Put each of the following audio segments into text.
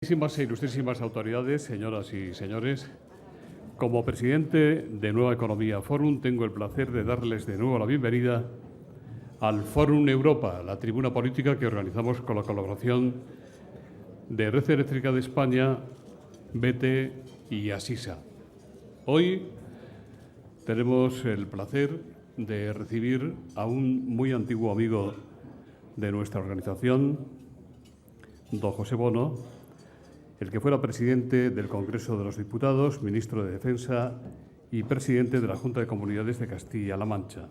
Ilustrísimas e ilustrísimas autoridades, señoras y señores, como presidente de Nueva Economía Fórum, tengo el placer de darles de nuevo la bienvenida al Fórum Europa, la tribuna política que organizamos con la colaboración de Red Eléctrica de España, BT y Asisa. Hoy tenemos el placer de recibir a un muy antiguo amigo de nuestra organización, don José Bono, el que fuera presidente del Congreso de los Diputados, ministro de Defensa y presidente de la Junta de Comunidades de Castilla-La Mancha.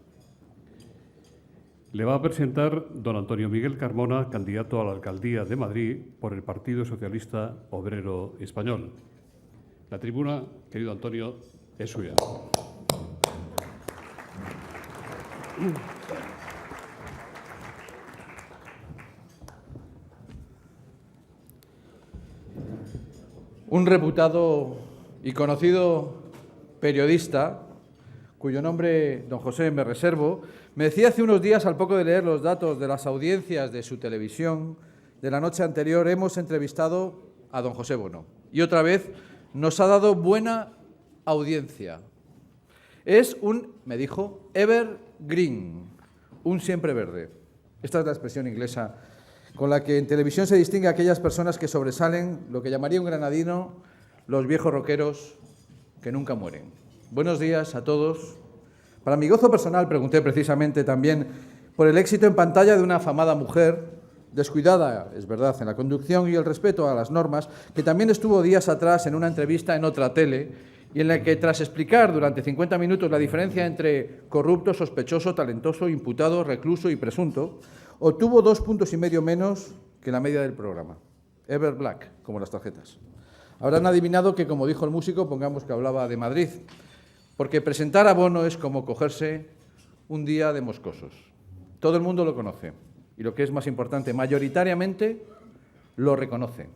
Le va a presentar don Antonio Miguel Carmona, candidato a la alcaldía de Madrid por el Partido Socialista Obrero Español. La tribuna, querido Antonio, es suya. Un reputado y conocido periodista, cuyo nombre, don José, me reservo, me decía hace unos días, al poco de leer los datos de las audiencias de su televisión de la noche anterior: hemos entrevistado a don José Bono y otra vez nos ha dado buena audiencia. Es un, me dijo, evergreen, un siempre verde. Esta es la expresión inglesa con la que en televisión se distingue a aquellas personas que sobresalen, lo que llamaría un granadino, los viejos rockeros que nunca mueren. Buenos días a todos. Para mi gozo personal pregunté precisamente también por el éxito en pantalla de una afamada mujer, descuidada, es verdad, en la conducción y el respeto a las normas, que también estuvo días atrás en una entrevista en otra tele y en la que, tras explicar durante 50 minutos la diferencia entre corrupto, sospechoso, talentoso, imputado, recluso y presunto, obtuvo 2,5 puntos menos que la media del programa. Ever Black, como las tarjetas. Habrán adivinado que, como dijo el músico, pongamos que hablaba de Madrid, porque presentar a Bono es como cogerse un día de moscosos. Todo el mundo lo conoce y, lo que es más importante, mayoritariamente lo reconoce.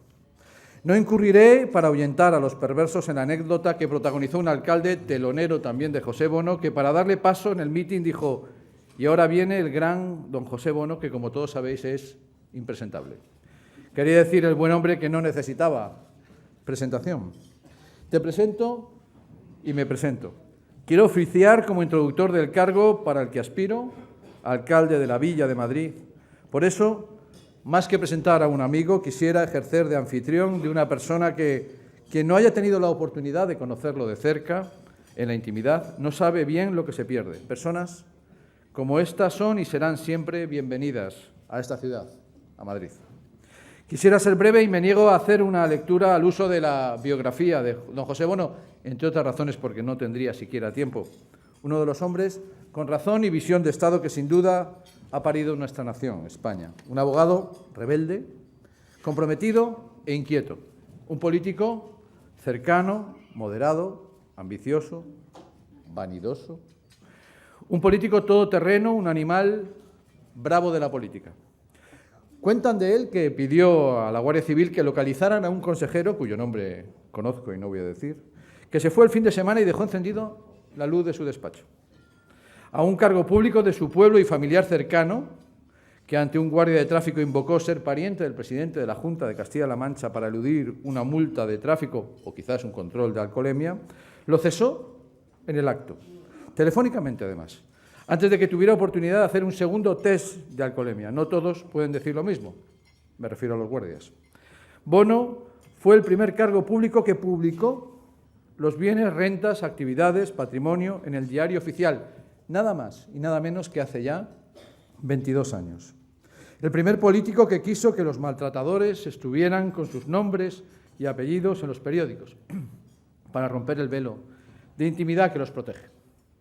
No incurriré para ahuyentar a los perversos en la anécdota que protagonizó un alcalde, telonero también de José Bono, que para darle paso en el mitin dijo: y ahora viene el gran don José Bono, que como todos sabéis es impresentable. Quería decir el buen hombre que no necesitaba presentación. Te presento y me presento. Quiero oficiar como introductor del cargo para el que aspiro, alcalde de la Villa de Madrid. Por eso, más que presentar a un amigo, quisiera ejercer de anfitrión de una persona que, quien no haya tenido la oportunidad de conocerlo de cerca, en la intimidad, no sabe bien lo que se pierde. Personas como estas son y serán siempre bienvenidas a esta ciudad, a Madrid. Quisiera ser breve y me niego a hacer una lectura al uso de la biografía de don José Bono, entre otras razones porque no tendría siquiera tiempo. Uno de los hombres con razón y visión de Estado que sin duda ha parido nuestra nación, España. Un abogado rebelde, comprometido e inquieto. Un político cercano, moderado, ambicioso, vanidoso. Un político todoterreno, un animal bravo de la política. Cuentan de él que pidió a la Guardia Civil que localizaran a un consejero, cuyo nombre conozco y no voy a decir, que se fue el fin de semana y dejó encendido la luz de su despacho. A un cargo público de su pueblo y familiar cercano, que ante un guardia de tráfico invocó ser pariente del presidente de la Junta de Castilla-La Mancha para eludir una multa de tráfico o quizás un control de alcoholemia, lo cesó en el acto. Telefónicamente, además, antes de que tuviera oportunidad de hacer un segundo test de alcoholemia. No todos pueden decir lo mismo, me refiero a los guardias. Bono fue el primer cargo público que publicó los bienes, rentas, actividades, patrimonio en el Diario Oficial, nada más y nada menos que hace ya 22 años. El primer político que quiso que los maltratadores estuvieran con sus nombres y apellidos en los periódicos, para romper el velo de intimidad que los protege.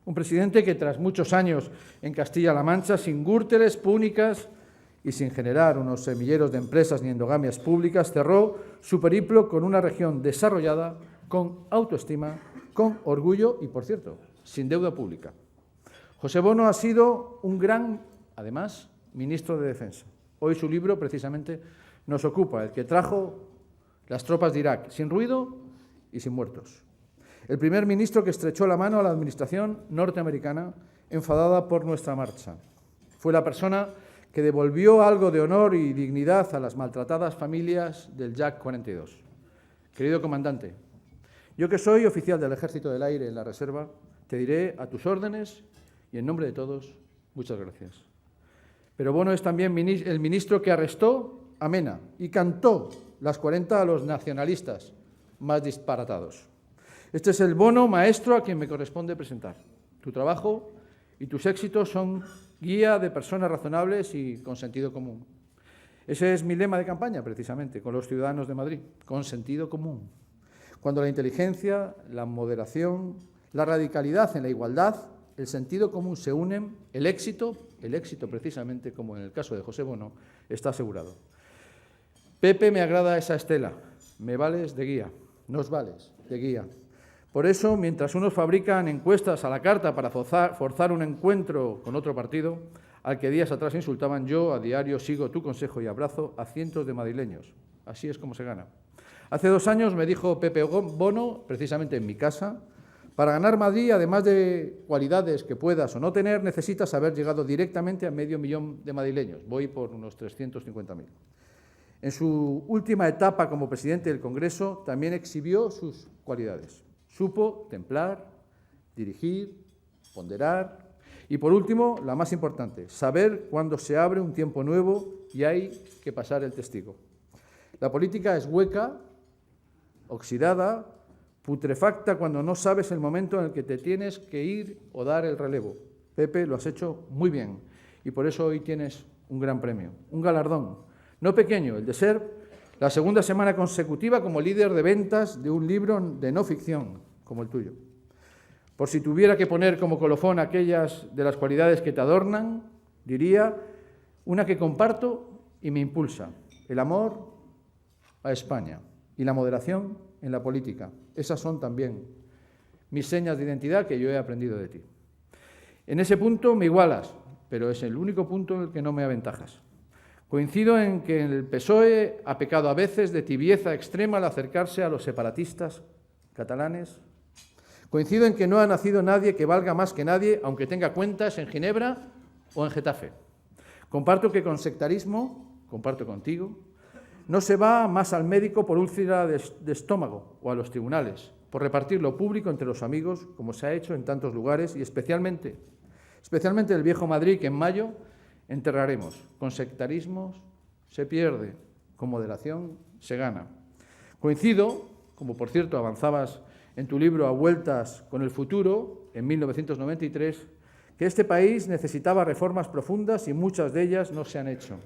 Un presidente que, tras muchos años en Castilla-La Mancha, sin gürteles púnicas y sin generar unos semilleros de empresas ni endogamias públicas, cerró su periplo con una región desarrollada, con autoestima, con orgullo y, por cierto, sin deuda pública. José Bono ha sido un gran, además, ministro de Defensa. Hoy su libro, precisamente, nos ocupa, el que trajo las tropas de Irak, sin ruido y sin muertos. El primer ministro que estrechó la mano a la administración norteamericana, enfadada por nuestra marcha. Fue la persona que devolvió algo de honor y dignidad a las maltratadas familias del Jack 42. Querido comandante, yo que soy oficial del Ejército del Aire en la Reserva, te diré a tus órdenes y en nombre de todos, muchas gracias. Pero Bono es también el ministro que arrestó a Mena y cantó las 40 a los nacionalistas más disparatados. Este es el Bono maestro a quien me corresponde presentar. Tu trabajo y tus éxitos son guía de personas razonables y con sentido común. Ese es mi lema de campaña, precisamente, con los ciudadanos de Madrid, con sentido común. Cuando la inteligencia, la moderación, la radicalidad en la igualdad, el sentido común se unen, el éxito precisamente, como en el caso de José Bono, está asegurado. Pepe, me agrada esa estela, me vales de guía, nos vales de guía. Por eso, mientras unos fabrican encuestas a la carta para forzar un encuentro con otro partido, al que días atrás insultaban, yo a diario sigo tu consejo y abrazo a cientos de madrileños. Así es como se gana. Hace 2 años me dijo Pepe Bono, precisamente en mi casa, para ganar Madrid, además de cualidades que puedas o no tener, necesitas haber llegado directamente a 500.000 de madrileños. Voy por unos 350.000. En su última etapa como presidente del Congreso también exhibió sus cualidades. Supo templar, dirigir, ponderar y, por último, la más importante, saber cuándo se abre un tiempo nuevo y hay que pasar el testigo. La política es hueca, oxidada, putrefacta cuando no sabes el momento en el que te tienes que ir o dar el relevo. Pepe, lo has hecho muy bien y por eso hoy tienes un gran premio, un galardón, no pequeño, el de ser la segunda semana consecutiva como líder de ventas de un libro de no ficción como el tuyo. Por si tuviera que poner como colofón aquellas de las cualidades que te adornan, diría una que comparto y me impulsa, el amor a España y la moderación en la política. Esas son también mis señas de identidad que yo he aprendido de ti. En ese punto me igualas, pero es el único punto en el que no me aventajas. Coincido en que el PSOE ha pecado a veces de tibieza extrema al acercarse a los separatistas catalanes. Coincido en que no ha nacido nadie que valga más que nadie, aunque tenga cuentas en Ginebra o en Getafe. Comparto que con sectarismo, comparto contigo, no se va más al médico por úlcera de estómago o a los tribunales, por repartir lo público entre los amigos, como se ha hecho en tantos lugares, y especialmente el viejo Madrid, que en mayo enterraremos. Con sectarismos se pierde, con moderación se gana. Coincido, como por cierto avanzabas en tu libro A vueltas con el futuro, en 1993, que este país necesitaba reformas profundas y muchas de ellas no se han hecho.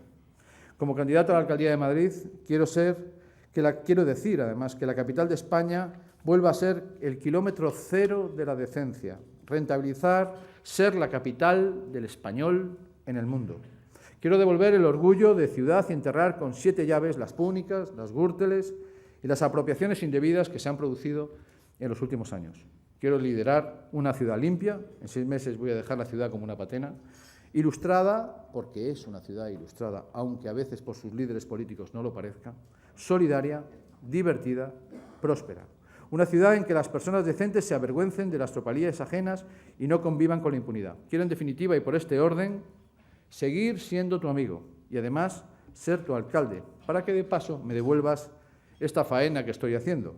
Como candidato a la alcaldía de Madrid, quiero decir, además, que la capital de España vuelva a ser el kilómetro cero de la decencia, rentabilizar ser la capital del español en el mundo. Quiero devolver el orgullo de ciudad y enterrar con 7 llaves las púnicas, las gürteles y las apropiaciones indebidas que se han producido en los últimos años. Quiero liderar una ciudad limpia, en 6 meses voy a dejar la ciudad como una patena, ilustrada, porque es una ciudad ilustrada, aunque a veces por sus líderes políticos no lo parezca, solidaria, divertida, próspera. Una ciudad en que las personas decentes se avergüencen de las tropelías ajenas y no convivan con la impunidad. Quiero, en definitiva, y por este orden, seguir siendo tu amigo y, además, ser tu alcalde, para que, de paso, me devuelvas esta faena que estoy haciendo.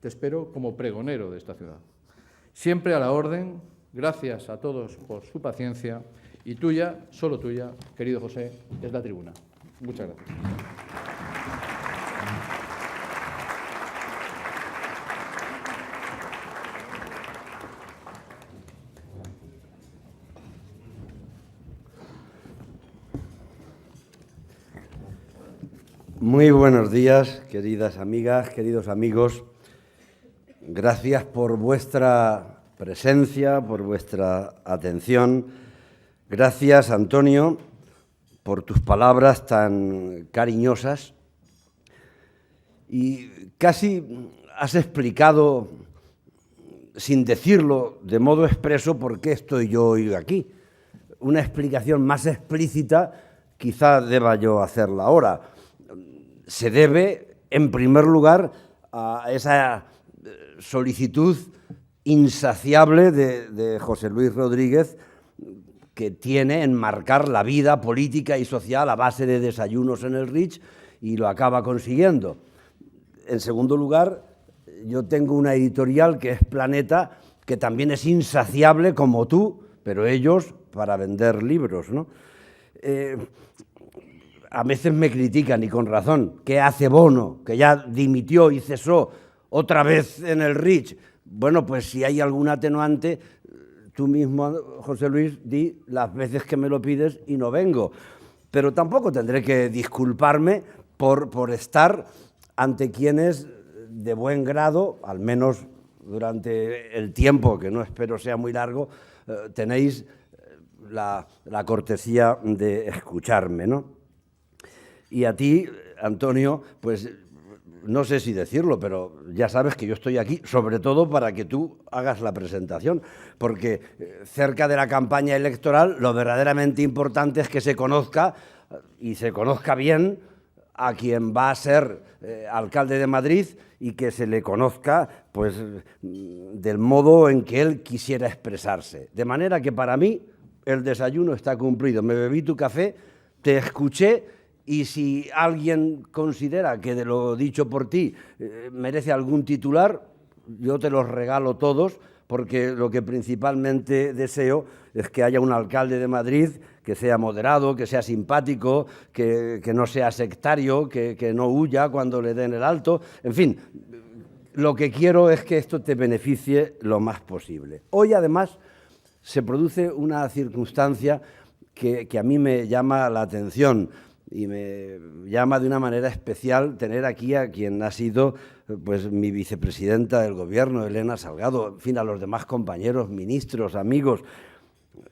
Te espero como pregonero de esta ciudad. Siempre a la orden, gracias a todos por su paciencia, y tuya, solo tuya, querido José, es la tribuna. Muchas gracias. Muy buenos días, queridas amigas, queridos amigos. Gracias por vuestra presencia, por vuestra atención. Gracias, Antonio, por tus palabras tan cariñosas. Y casi has explicado, sin decirlo de modo expreso, por qué estoy yo hoy aquí. Una explicación más explícita quizá deba yo hacerla ahora. Se debe, en primer lugar, a esa solicitud insaciable de José Luis Rodríguez, que tiene en marcar la vida política y social a base de desayunos en el Ritz, y lo acaba consiguiendo. En segundo lugar, yo tengo una editorial que es Planeta, que también es insaciable como tú, pero ellos para vender libros, ¿no? A veces me critican, y con razón, ¿qué hace Bono, que ya dimitió y cesó otra vez en el Reach? Bueno, pues si hay algún atenuante, tú mismo, José Luis, di las veces que me lo pides y no vengo. Pero tampoco tendré que disculparme por estar ante quienes de buen grado, al menos durante el tiempo, que no espero sea muy largo, tenéis la cortesía de escucharme, ¿no? Y a ti, Antonio, pues no sé si decirlo, pero ya sabes que yo estoy aquí, sobre todo para que tú hagas la presentación, porque cerca de la campaña electoral lo verdaderamente importante es que se conozca, y se conozca bien, a quien va a ser alcalde de Madrid, y que se le conozca pues del modo en que él quisiera expresarse. De manera que para mí el desayuno está cumplido. Me bebí tu café, te escuché, y si alguien considera que de lo dicho por ti merece algún titular, yo te los regalo todos, porque lo que principalmente deseo es que haya un alcalde de Madrid que sea moderado, que sea simpático, que no sea sectario, que no huya cuando le den el alto. En fin, lo que quiero es que esto te beneficie lo más posible. Hoy, además, se produce una circunstancia que a mí me llama la atención, y me llama de una manera especial tener aquí a quien ha sido pues mi vicepresidenta del Gobierno, Elena Salgado, en fin, a los demás compañeros, ministros, amigos.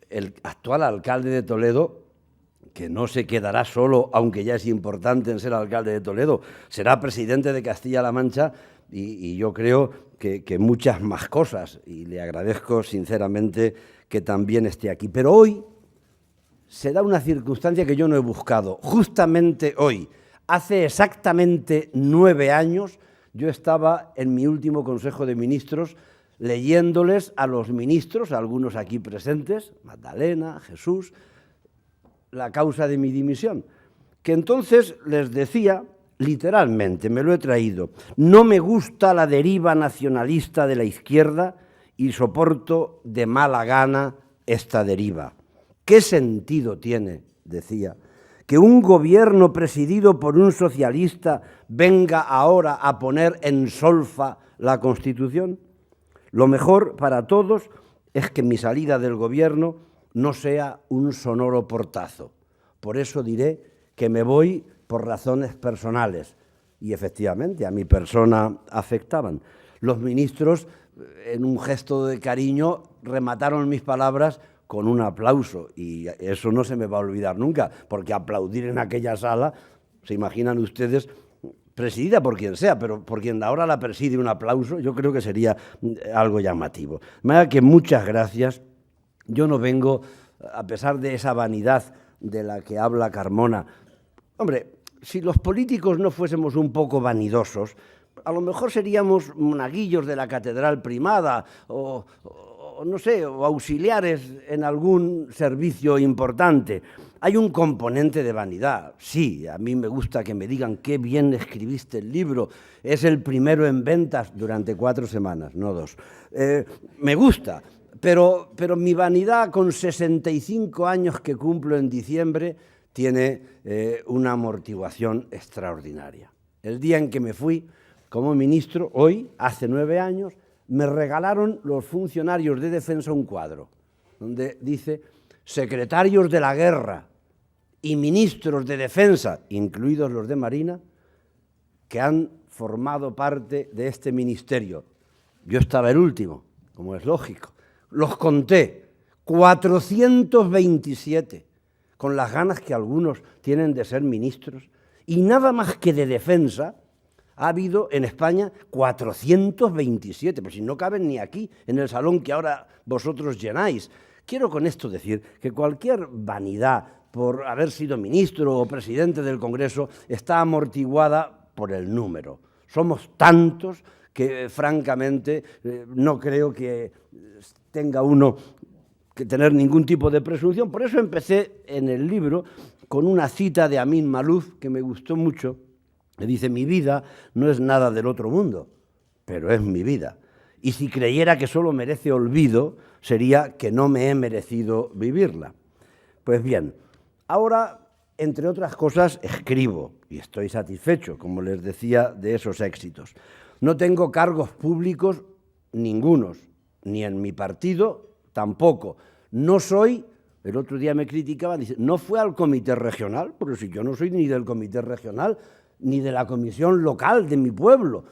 El actual alcalde de Toledo, que no se quedará solo, aunque ya es importante en ser alcalde de Toledo, será presidente de Castilla-La Mancha, y yo creo que muchas más cosas, y le agradezco sinceramente que también esté aquí. Pero hoy se da una circunstancia que yo no he buscado. Justamente hoy, hace exactamente 9 años, yo estaba en mi último Consejo de Ministros leyéndoles a los ministros, a algunos aquí presentes, Magdalena, Jesús, la causa de mi dimisión, que entonces les decía, literalmente, me lo he traído, no me gusta la deriva nacionalista de la izquierda y soporto de mala gana esta deriva. ¿Qué sentido tiene, decía, que un gobierno presidido por un socialista venga ahora a poner en solfa la Constitución? Lo mejor para todos es que mi salida del gobierno no sea un sonoro portazo. Por eso diré que me voy por razones personales. Y efectivamente, a mi persona afectaban. Los ministros, en un gesto de cariño, remataron mis palabras con un aplauso, y eso no se me va a olvidar nunca, porque aplaudir en aquella sala, se imaginan ustedes, presidida por quien sea, pero por quien ahora la preside un aplauso, yo creo que sería algo llamativo. De manera que muchas gracias. Yo no vengo, a pesar de esa vanidad de la que habla Carmona. Hombre, si los políticos no fuésemos un poco vanidosos, a lo mejor seríamos monaguillos de la Catedral Primada o no sé, o auxiliares en algún servicio importante. Hay un componente de vanidad. Sí, a mí me gusta que me digan qué bien escribiste el libro. Es el primero en ventas durante 4 semanas, no 2. Me gusta, pero mi vanidad, con 65 años que cumplo en diciembre, tiene una amortiguación extraordinaria. El día en que me fui como ministro, hoy, hace 9 años, me regalaron los funcionarios de defensa un cuadro donde dice secretarios de la guerra y ministros de defensa, incluidos los de Marina, que han formado parte de este ministerio. Yo estaba el último, como es lógico. Los conté, 427, con las ganas que algunos tienen de ser ministros, y nada más que de defensa. Ha habido en España 427, pero si no caben ni aquí, en el salón que ahora vosotros llenáis. Quiero con esto decir que cualquier vanidad por haber sido ministro o presidente del Congreso está amortiguada por el número. Somos tantos que, francamente, no creo que tenga uno que tener ningún tipo de presunción. Por eso empecé en el libro con una cita de Amin Maalouf que me gustó mucho, Me dice, mi vida no es nada del otro mundo, pero es mi vida. Y si creyera que solo merece olvido, sería que no me he merecido vivirla. Pues bien, ahora, entre otras cosas, escribo y estoy satisfecho, como les decía, de esos éxitos. No tengo cargos públicos ningunos, ni en mi partido tampoco. No soy, el otro día me criticaban, dice, no fue al comité regional, porque si yo no soy ni del comité regional, ni de la comisión local de mi pueblo.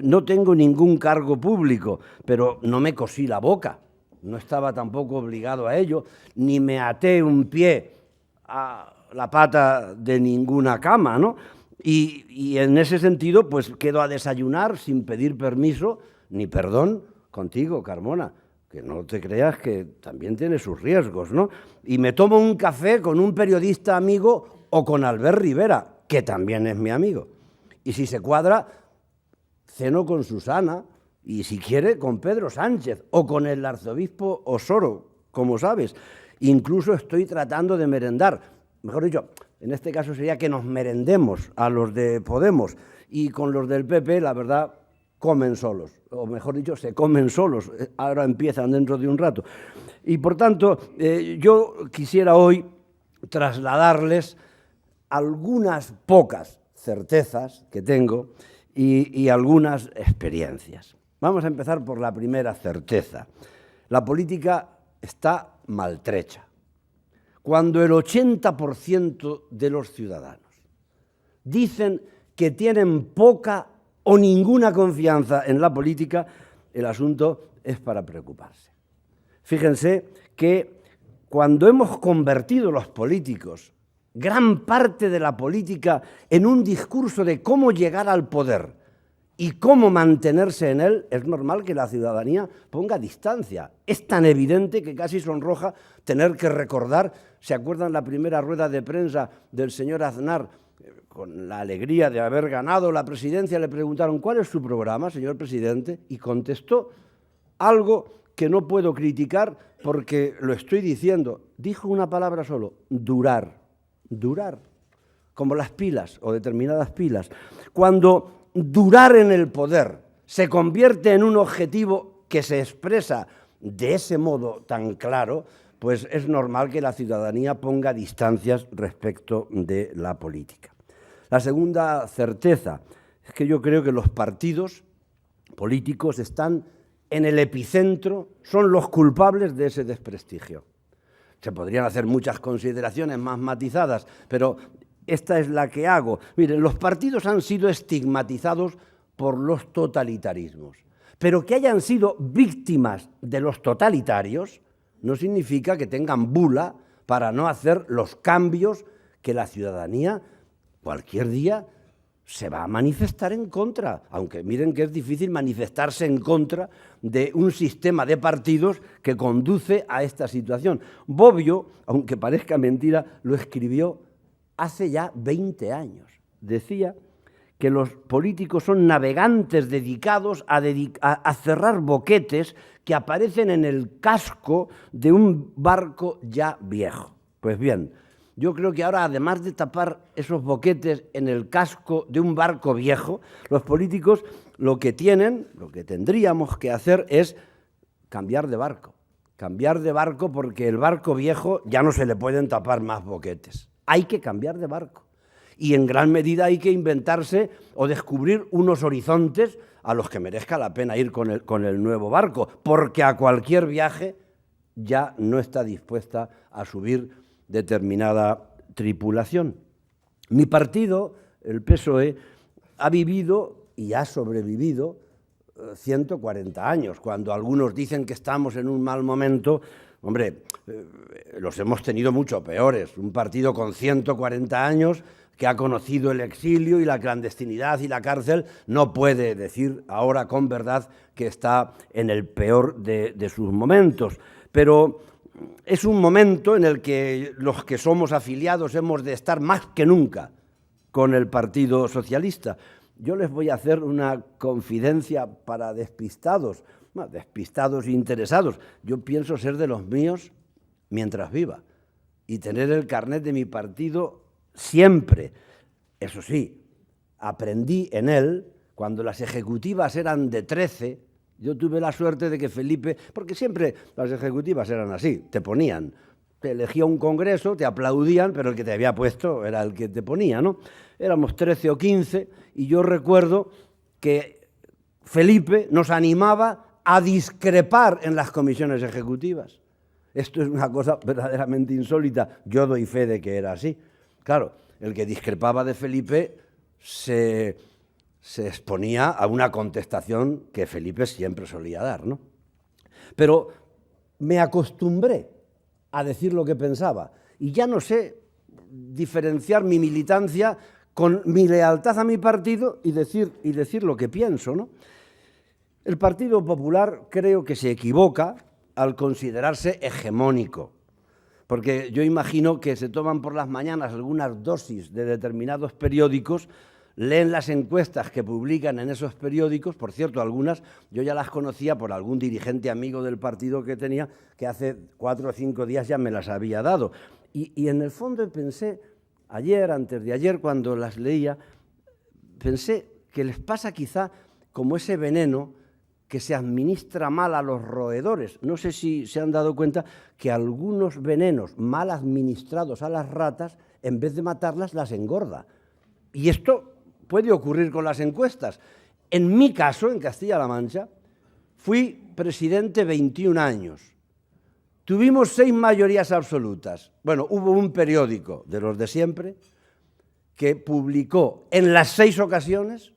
No tengo ningún cargo público, pero no me cosí la boca. No estaba tampoco obligado a ello, ni me até un pie a la pata de ninguna cama, ¿no? Y en ese sentido, pues quedo a desayunar sin pedir permiso ni perdón contigo, Carmona, que no te creas que también tiene sus riesgos, ¿no? Y me tomo un café con un periodista amigo o con Albert Rivera, que también es mi amigo. Y si se cuadra, ceno con Susana y si quiere con Pedro Sánchez o con el arzobispo Osoro, como sabes. Incluso estoy tratando de merendar, mejor dicho, en este caso sería que nos merendemos a los de Podemos y con los del PP, la verdad, comen solos, o mejor dicho, se comen solos, ahora empiezan dentro de un rato. Y por tanto, yo quisiera hoy trasladarles algunas pocas certezas que tengo y algunas experiencias. Vamos a empezar por la primera certeza. La política está maltrecha. Cuando el 80% de los ciudadanos dicen que tienen poca o ninguna confianza en la política, el asunto es para preocuparse. Fíjense que cuando hemos convertido los políticos gran parte de la política en un discurso de cómo llegar al poder y cómo mantenerse en él, es normal que la ciudadanía ponga distancia. Es tan evidente que casi sonroja tener que recordar, ¿se acuerdan la primera rueda de prensa del señor Aznar? Con la alegría de haber ganado la presidencia, le preguntaron, ¿cuál es su programa, señor presidente? Y contestó algo que no puedo criticar porque lo estoy diciendo. Dijo una palabra solo, durar. Durar, como las pilas o determinadas pilas. Cuando durar en el poder se convierte en un objetivo que se expresa de ese modo tan claro, pues es normal que la ciudadanía ponga distancias respecto de la política. La segunda certeza es que yo creo que los partidos políticos están en el epicentro, son los culpables de ese desprestigio. Se podrían hacer muchas consideraciones más matizadas, pero esta es la que hago. Miren, los partidos han sido estigmatizados por los totalitarismos, pero que hayan sido víctimas de los totalitarios no significa que tengan bula para no hacer los cambios que la ciudadanía cualquier día se va a manifestar en contra, aunque miren que es difícil manifestarse en contra de un sistema de partidos que conduce a esta situación. Bobbio, aunque parezca mentira, lo escribió hace ya 20 años. Decía que los políticos son navegantes dedicados a cerrar boquetes que aparecen en el casco de un barco ya viejo. Pues bien, yo creo que ahora, además de tapar esos boquetes en el casco de un barco viejo, los políticos lo que tendríamos que hacer es cambiar de barco. Cambiar de barco porque el barco viejo ya no se le pueden tapar más boquetes. Hay que cambiar de barco. Y en gran medida hay que inventarse o descubrir unos horizontes a los que merezca la pena ir con el nuevo barco, porque a cualquier viaje ya no está dispuesta a subir determinada tripulación. Mi partido, el PSOE, ha vivido y ha sobrevivido 140 años. Cuando algunos dicen que estamos en un mal momento, hombre, los hemos tenido mucho peores. Un partido con 140 años que ha conocido el exilio y la clandestinidad y la cárcel no puede decir ahora con verdad que está en el peor de sus momentos. Pero es un momento en el que los que somos afiliados hemos de estar más que nunca con el Partido Socialista. Yo les voy a hacer una confidencia para despistados interesados. Yo pienso ser de los míos mientras viva y tener el carnet de mi partido siempre. Eso sí, aprendí en él, cuando las ejecutivas eran de 13, yo tuve la suerte de que Felipe, porque siempre las ejecutivas eran así, te ponían, te elegía un congreso, te aplaudían, pero el que te había puesto era el que te ponía, ¿no? Éramos 13 o 15 y yo recuerdo que Felipe nos animaba a discrepar en las comisiones ejecutivas. Esto es una cosa verdaderamente insólita. Yo doy fe de que era así. Claro, el que discrepaba de Felipe se exponía a una contestación que Felipe siempre solía dar, ¿no? Pero me acostumbré a decir lo que pensaba y ya no sé diferenciar mi militancia con mi lealtad a mi partido y decir lo que pienso, ¿no? El Partido Popular creo que se equivoca al considerarse hegemónico, porque yo imagino que se toman por las mañanas algunas dosis de determinados periódicos, leen las encuestas que publican en esos periódicos, por cierto, algunas yo ya las conocía por algún dirigente amigo del partido que tenía, que hace 4 o 5 días ya me las había dado. Y en el fondo pensé, ayer, antes de ayer, cuando las leía, pensé que les pasa quizá como ese veneno que se administra mal a los roedores. No sé si se han dado cuenta que algunos venenos mal administrados a las ratas, en vez de matarlas, las engorda. Y esto puede ocurrir con las encuestas. En mi caso, en Castilla-La Mancha, fui presidente 21 años. Tuvimos 6 mayorías absolutas. Bueno, hubo un periódico de los de siempre que publicó en las 6 ocasiones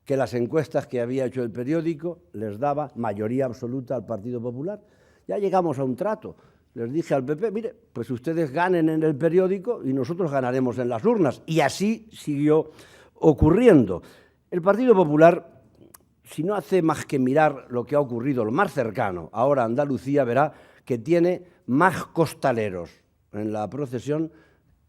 que las encuestas que había hecho el periódico les daba mayoría absoluta al Partido Popular. Ya llegamos a un trato. Les dije al PP, mire, pues ustedes ganen en el periódico y nosotros ganaremos en las urnas. Y así siguió ocurriendo. El Partido Popular, si no hace más que mirar lo que ha ocurrido, lo más cercano, ahora Andalucía verá que tiene más costaleros en la procesión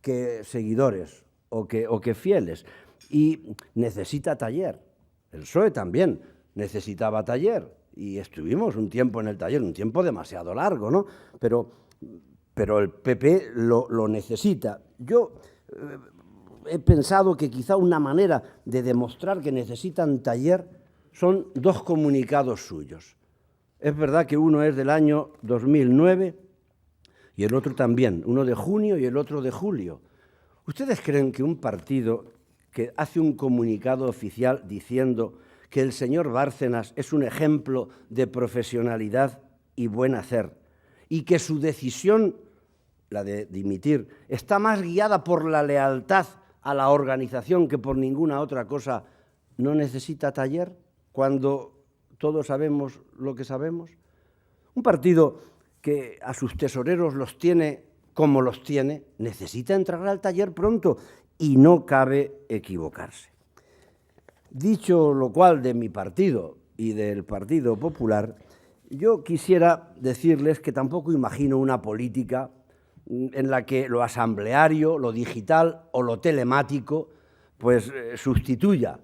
que seguidores o que fieles. Y necesita taller. El PSOE también necesitaba taller y estuvimos un tiempo en el taller, un tiempo demasiado largo, ¿no? Pero el PP lo necesita. Yo he pensado que quizá una manera de demostrar que necesitan taller son 2 comunicados suyos. Es verdad que uno es del año 2009 y el otro también, uno de junio y el otro de julio. ¿Ustedes creen que un partido que hace un comunicado oficial diciendo que el señor Bárcenas es un ejemplo de profesionalidad y buen hacer y que su decisión, la de dimitir, está más guiada por la lealtad a la organización que por ninguna otra cosa, no necesita taller cuando todos sabemos lo que sabemos? Un partido que a sus tesoreros los tiene como los tiene, necesita entrar al taller pronto y no cabe equivocarse. Dicho lo cual de mi partido y del Partido Popular, yo quisiera decirles que tampoco imagino una política en la que lo asambleario, lo digital o lo telemático pues sustituya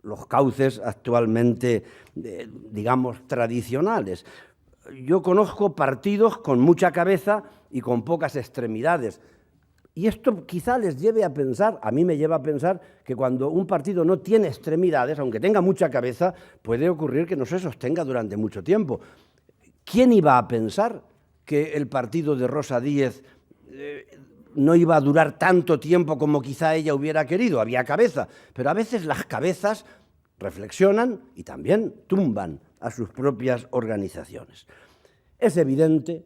los cauces actualmente, digamos, tradicionales. Yo conozco partidos con mucha cabeza y con pocas extremidades. Y esto quizá les lleve a pensar, a mí me lleva a pensar, que cuando un partido no tiene extremidades, aunque tenga mucha cabeza, puede ocurrir que no se sostenga durante mucho tiempo. ¿Quién iba a pensar que el partido de Rosa Díez no iba a durar tanto tiempo como quizá ella hubiera querido? Había cabeza, pero a veces las cabezas reflexionan y también tumban a sus propias organizaciones. Es evidente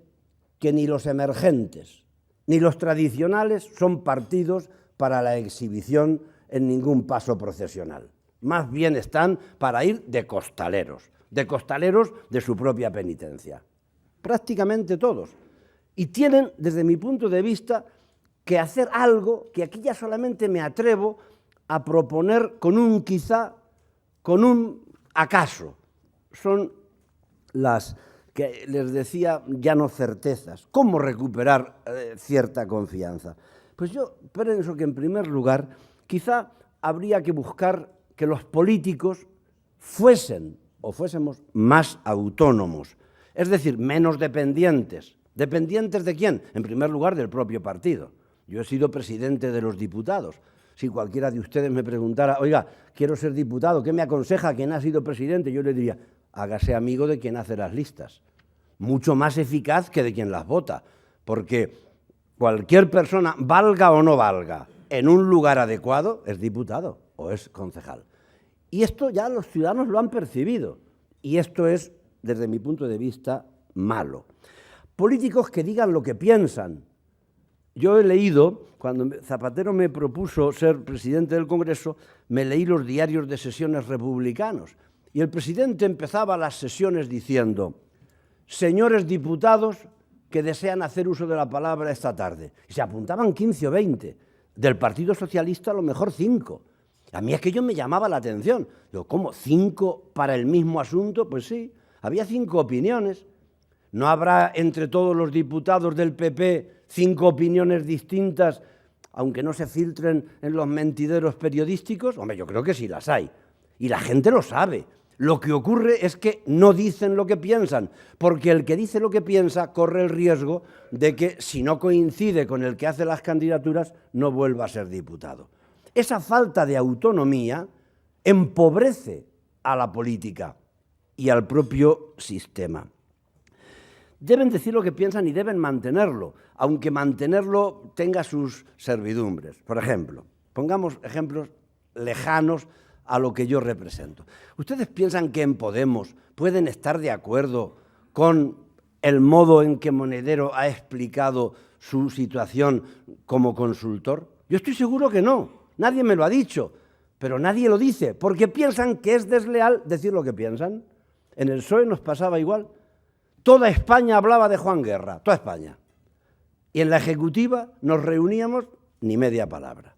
que ni los emergentes ni los tradicionales son partidos para la exhibición en ningún paso procesional. Más bien están para ir de costaleros de su propia penitencia. Prácticamente todos. Y tienen, desde mi punto de vista, que hacer algo que aquí ya solamente me atrevo a proponer con un quizá, con un acaso. Son las que les decía ya no certezas. ¿Cómo recuperar cierta confianza? Pues yo pienso que en primer lugar quizá habría que buscar que los políticos fuésemos más autónomos, es decir, menos dependientes. ¿Dependientes de quién? En primer lugar del propio partido. Yo he sido presidente de los diputados. Si cualquiera de ustedes me preguntara, oiga, quiero ser diputado, ¿qué me aconseja quien ha sido presidente? Yo le diría, hágase amigo de quien hace las listas. Mucho más eficaz que de quien las vota, porque cualquier persona, valga o no valga, en un lugar adecuado, es diputado o es concejal. Y esto ya los ciudadanos lo han percibido. Y esto es, desde mi punto de vista, malo. Políticos que digan lo que piensan. Yo he leído, cuando Zapatero me propuso ser presidente del Congreso, me leí los diarios de sesiones republicanos. Y el presidente empezaba las sesiones diciendo, señores diputados que desean hacer uso de la palabra esta tarde. Y se apuntaban 15 o 20. Del Partido Socialista a lo mejor 5. A mí aquello me llamaba la atención. Digo, ¿cómo? ¿5 para el mismo asunto? Pues sí, había 5 opiniones. ¿No habrá entre todos los diputados del PP 5 opiniones distintas, aunque no se filtren en los mentideros periodísticos? Hombre, yo creo que sí las hay. Y la gente lo sabe. Lo que ocurre es que no dicen lo que piensan, porque el que dice lo que piensa corre el riesgo de que, si no coincide con el que hace las candidaturas, no vuelva a ser diputado. Esa falta de autonomía empobrece a la política y al propio sistema. Deben decir lo que piensan y deben mantenerlo, aunque mantenerlo tenga sus servidumbres. Por ejemplo, pongamos ejemplos lejanos a lo que yo represento. ¿Ustedes piensan que en Podemos pueden estar de acuerdo con el modo en que Monedero ha explicado su situación como consultor? Yo estoy seguro que no. Nadie me lo ha dicho, pero nadie lo dice, porque piensan que es desleal decir lo que piensan. En el PSOE nos pasaba igual. Toda España hablaba de Juan Guerra, toda España. Y en la ejecutiva nos reuníamos ni media palabra.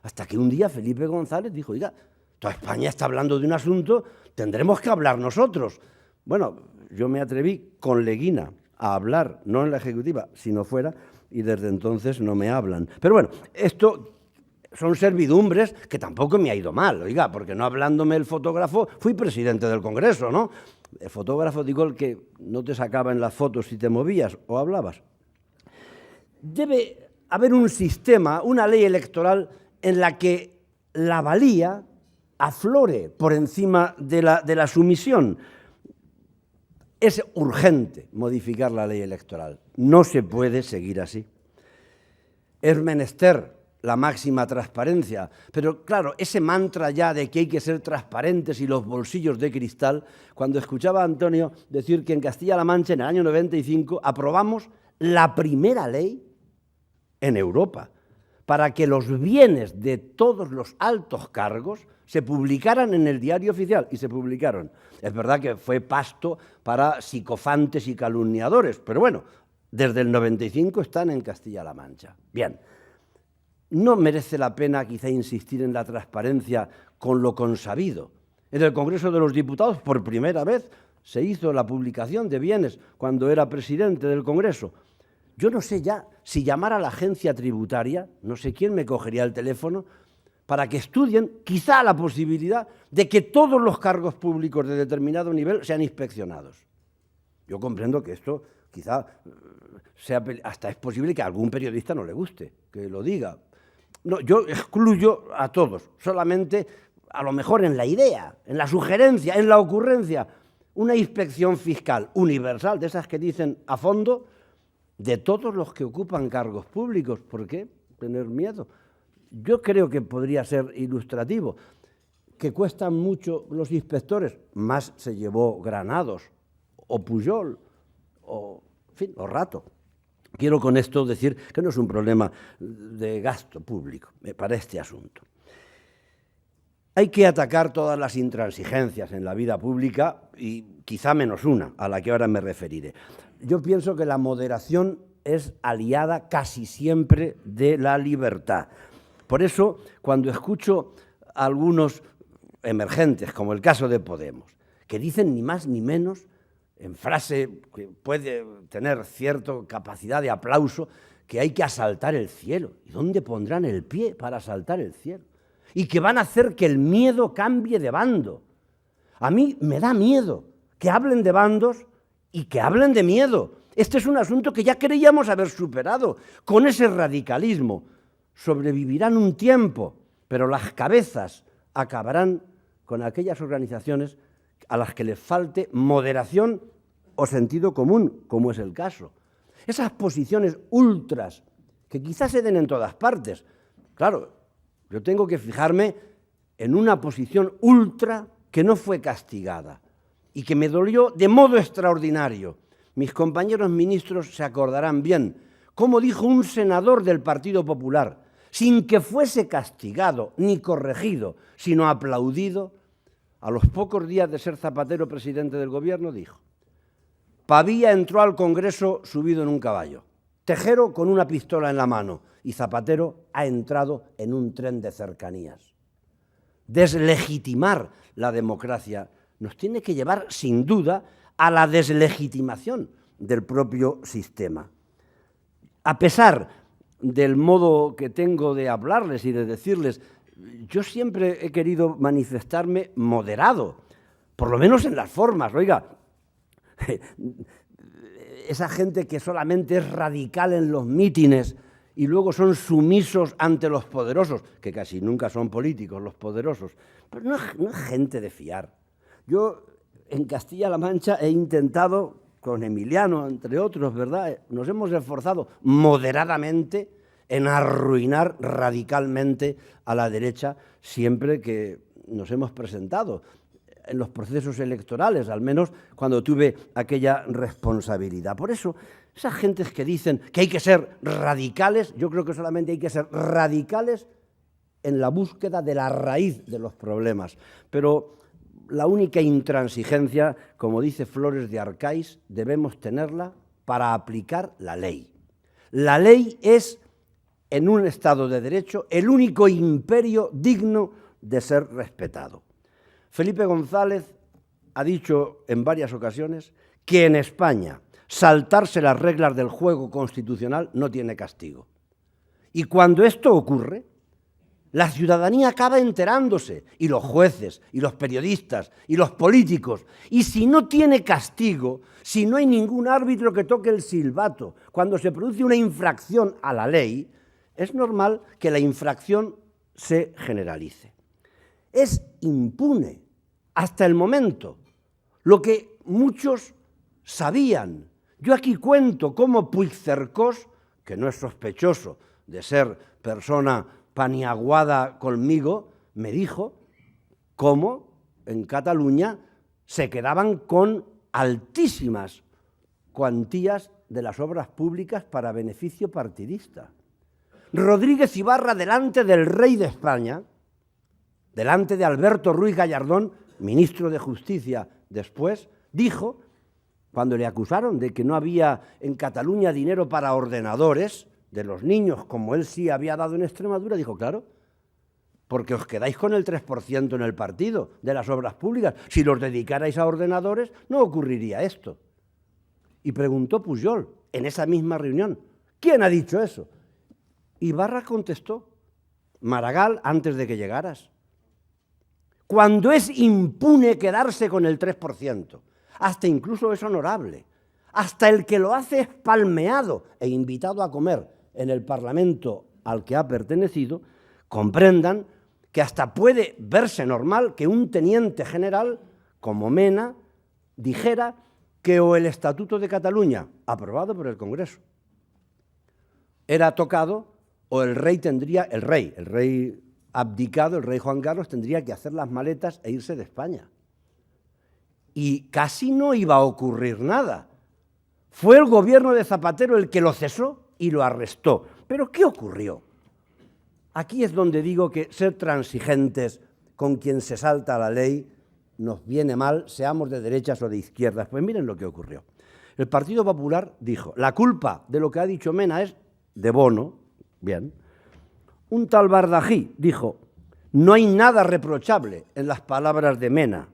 Hasta que un día Felipe González dijo, oiga, toda España está hablando de un asunto, tendremos que hablar nosotros. Bueno, yo me atreví con Leguina a hablar, no en la ejecutiva, sino fuera, y desde entonces no me hablan. Pero bueno, esto son servidumbres que tampoco me ha ido mal, oiga, porque no hablándome el fotógrafo, fui presidente del Congreso, ¿no? El fotógrafo, digo, el que no te sacaba en las fotos si te movías o hablabas. Debe haber un sistema, una ley electoral en la que la valía aflore por encima de la sumisión. Es urgente modificar la ley electoral. No se puede seguir así. Es menester la máxima transparencia, pero claro, ese mantra ya de que hay que ser transparentes y los bolsillos de cristal, cuando escuchaba a Antonio decir que en Castilla-La Mancha en el año 95 aprobamos la primera ley en Europa para que los bienes de todos los altos cargos se publicaran en el diario oficial, y se publicaron. Es verdad que fue pasto para psicofantes y calumniadores, pero bueno, desde el 95 están en Castilla-La Mancha. Bien, no merece la pena quizá insistir en la transparencia con lo consabido. En el Congreso de los Diputados, por primera vez, se hizo la publicación de bienes cuando era presidente del Congreso. Yo no sé ya si llamar a la agencia tributaria, no sé quién me cogería el teléfono, para que estudien quizá la posibilidad de que todos los cargos públicos de determinado nivel sean inspeccionados. Yo comprendo que esto quizá sea, hasta es posible que a algún periodista no le guste, que lo diga. No, yo excluyo a todos, solamente a lo mejor en la idea, en la sugerencia, en la ocurrencia, una inspección fiscal universal, de esas que dicen a fondo, de todos los que ocupan cargos públicos. ¿Por qué tener miedo? Yo creo que podría ser ilustrativo. ¿Que cuestan mucho los inspectores? Más se llevó Granados, o Pujol, o, en fin, o Rato. Quiero con esto decir que no es un problema de gasto público para este asunto. Hay que atacar todas las intransigencias en la vida pública y quizá menos una, a la que ahora me referiré. Yo pienso que la moderación es aliada casi siempre de la libertad. Por eso, cuando escucho a algunos emergentes, como el caso de Podemos, que dicen ni más ni menos, en frase que puede tener cierta capacidad de aplauso, que hay que asaltar el cielo. ¿Y dónde pondrán el pie para asaltar el cielo? Y que van a hacer que el miedo cambie de bando. A mí me da miedo que hablen de bandos y que hablen de miedo. Este es un asunto que ya creíamos haber superado con ese radicalismo. Sobrevivirán un tiempo, pero las cabezas acabarán con aquellas organizaciones a las que les falte moderación o sentido común, como es el caso. Esas posiciones ultras, que quizás se den en todas partes. Claro, yo tengo que fijarme en una posición ultra que no fue castigada y que me dolió de modo extraordinario. Mis compañeros ministros se acordarán bien cómo dijo un senador del Partido Popular, sin que fuese castigado ni corregido, sino aplaudido, a los pocos días de ser Zapatero presidente del Gobierno, dijo: Pavía entró al Congreso subido en un caballo, Tejero con una pistola en la mano y Zapatero ha entrado en un tren de cercanías. Deslegitimar la democracia nos tiene que llevar, sin duda, a la deslegitimación del propio sistema. A pesar del modo que tengo de hablarles y de decirles, yo siempre he querido manifestarme moderado, por lo menos en las formas. Oiga, esa gente que solamente es radical en los mítines y luego son sumisos ante los poderosos, que casi nunca son políticos los poderosos, pero no es gente de fiar. Yo en Castilla-La Mancha he intentado, con Emiliano, entre otros, ¿verdad? Nos hemos esforzado moderadamente en arruinar radicalmente a la derecha siempre que nos hemos presentado en los procesos electorales, al menos cuando tuve aquella responsabilidad. Por eso, esas gentes que dicen que hay que ser radicales, yo creo que solamente hay que ser radicales en la búsqueda de la raíz de los problemas. Pero la única intransigencia, como dice Flores de Arcáis, debemos tenerla para aplicar la ley. La ley es, en un Estado de Derecho, el único imperio digno de ser respetado. Felipe González ha dicho en varias ocasiones que en España saltarse las reglas del juego constitucional no tiene castigo. Y cuando esto ocurre, la ciudadanía acaba enterándose, y los jueces, y los periodistas, y los políticos. Y si no tiene castigo, si no hay ningún árbitro que toque el silbato, cuando se produce una infracción a la ley, es normal que la infracción se generalice. Es impune hasta el momento lo que muchos sabían. Yo aquí cuento cómo Puigcercós, que no es sospechoso de ser persona paniaguada conmigo, me dijo cómo en Cataluña se quedaban con altísimas cuantías de las obras públicas para beneficio partidista. Rodríguez Ibarra, delante del rey de España, delante de Alberto Ruiz Gallardón, ministro de Justicia después, dijo, cuando le acusaron de que no había en Cataluña dinero para ordenadores de los niños, como él sí había dado en Extremadura, dijo, claro, porque os quedáis con el 3% en el partido de las obras públicas. Si los dedicarais a ordenadores, no ocurriría esto. Y preguntó Pujol, en esa misma reunión, ¿quién ha dicho eso? Ibarra contestó, Maragall, antes de que llegaras. Cuando es impune quedarse con el 3%, hasta incluso es honorable, hasta el que lo hace es palmeado e invitado a comer en el Parlamento al que ha pertenecido, comprendan que hasta puede verse normal que un teniente general como Mena dijera que o el Estatuto de Cataluña, aprobado por el Congreso, era tocado o el rey abdicado, el rey Juan Carlos, tendría que hacer las maletas e irse de España. Y casi no iba a ocurrir nada. Fue el gobierno de Zapatero el que lo cesó y lo arrestó. ¿Pero qué ocurrió? Aquí es donde digo que ser transigentes con quien se salta la ley nos viene mal, seamos de derechas o de izquierdas. Pues miren lo que ocurrió. El Partido Popular dijo, la culpa de lo que ha dicho Mena es de Bono, bien. Un tal Bardají dijo, no hay nada reprochable en las palabras de Mena,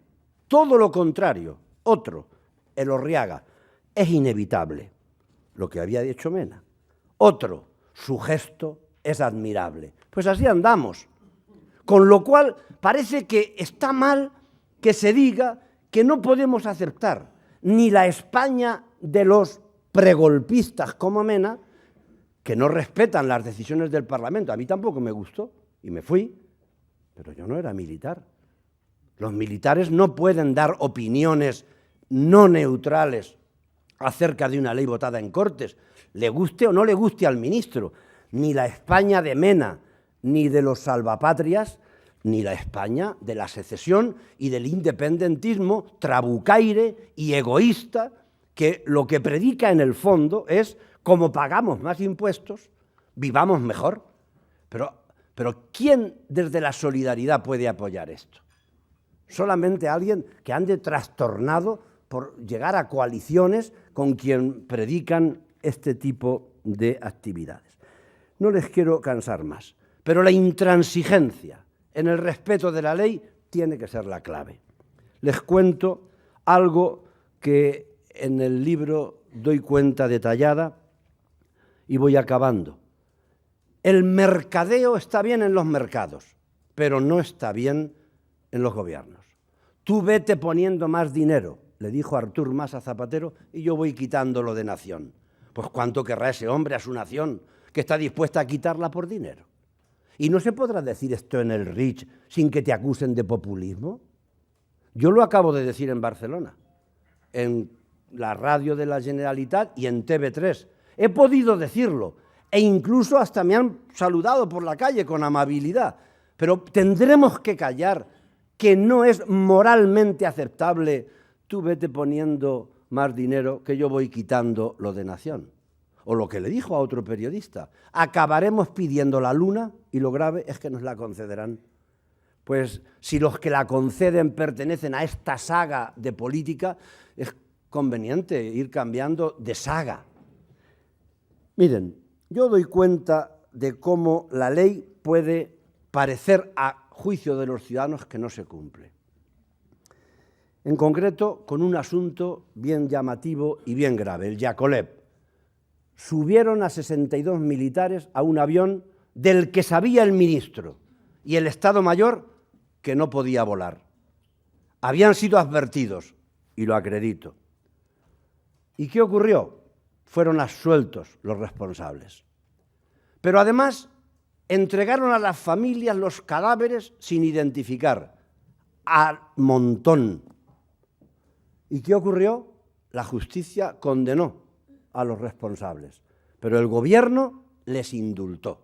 todo lo contrario. Otro, Elorriaga, es inevitable lo que había dicho Mena. Otro, su gesto es admirable. Pues así andamos. Con lo cual parece que está mal que se diga que no podemos aceptar ni la España de los pregolpistas como Mena, que no respetan las decisiones del Parlamento. A mí tampoco me gustó y me fui, Pero yo no era militar. Los militares no pueden dar opiniones no neutrales acerca de una ley votada en Cortes, le guste o no le guste al ministro. Ni la España de Mena, ni de los salvapatrias, ni la España de la secesión y del independentismo trabucaire y egoísta, que lo que predica en el fondo es, como pagamos más impuestos, vivamos mejor. Pero ¿quién desde la solidaridad puede apoyar esto? Solamente alguien que ande trastornado por llegar a coaliciones con quien predican este tipo de actividades. No les quiero cansar más, pero la intransigencia en el respeto de la ley tiene que ser la clave. Les cuento algo que en el libro doy cuenta detallada y voy acabando. El mercadeo está bien en los mercados, pero no está bien en los gobiernos. Tú vete poniendo más dinero, le dijo Artur Mas a Zapatero, y yo voy quitándolo de nación. Pues ¿cuánto querrá ese hombre a su nación que está dispuesta a quitarla por dinero? ¿Y no se podrá decir esto en el Rich sin que te acusen de populismo? Yo lo acabo de decir en Barcelona, en la radio de la Generalitat y en TV3. He podido decirlo e incluso hasta me han saludado por la calle con amabilidad. Pero tendremos que callar que no es moralmente aceptable. Tú vete poniendo más dinero que yo voy quitando lo de nación. O lo que le dijo a otro periodista, acabaremos pidiendo la luna y lo grave es que nos la concederán. Pues si los que la conceden pertenecen a esta saga de política, es conveniente ir cambiando de saga. Miren, yo doy cuenta de cómo la ley puede parecer a juicio de los ciudadanos que no se cumple. En concreto, con un asunto bien llamativo y bien grave, el Yacolep. Subieron a 62 militares a un avión del que sabía el ministro y el Estado Mayor que no podía volar. Habían sido advertidos, y lo acredito. ¿Y qué ocurrió? Fueron absueltos los responsables. Pero además entregaron a las familias los cadáveres sin identificar, al montón. ¿Y qué ocurrió? La justicia condenó a los responsables, pero el gobierno les indultó.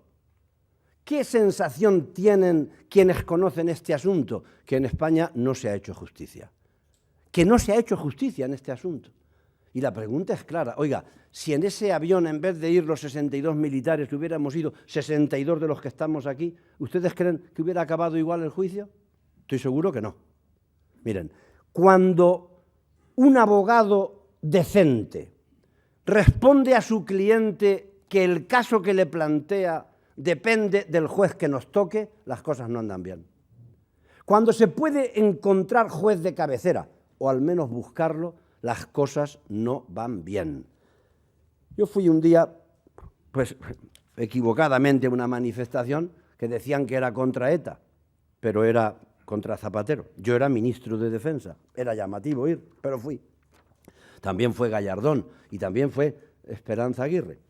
¿Qué sensación tienen quienes conocen este asunto? Que en España no se ha hecho justicia. Que no se ha hecho justicia en este asunto. Y la pregunta es clara. Oiga, si en ese avión, en vez de ir los 62 militares, hubiéramos ido 62 de los que estamos aquí, ¿ustedes creen que hubiera acabado igual el juicio? Estoy seguro que no. Miren, cuando un abogado decente responde a su cliente que el caso que le plantea depende del juez que nos toque, las cosas no andan bien. Cuando se puede encontrar juez de cabecera, o al menos buscarlo, las cosas no van bien. Yo fui un día, pues equivocadamente, a una manifestación que decían que era contra ETA, pero era contra Zapatero. Yo era ministro de Defensa, era llamativo ir, pero fui. También fue Gallardón y también fue Esperanza Aguirre.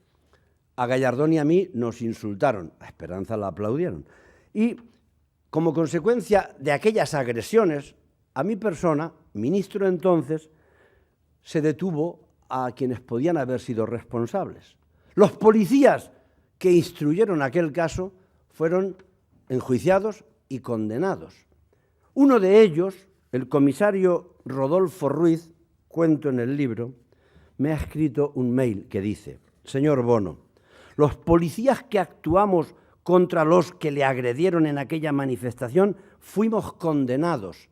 A Gallardón y a mí nos insultaron, a Esperanza la aplaudieron. Y como consecuencia de aquellas agresiones, a mi persona, ministro entonces, se detuvo a quienes podían haber sido responsables. Los policías que instruyeron aquel caso fueron enjuiciados y condenados. Uno de ellos, el comisario Rodolfo Ruiz, cuento en el libro, me ha escrito un mail que dice: señor Bono, los policías que actuamos contra los que le agredieron en aquella manifestación fuimos condenados.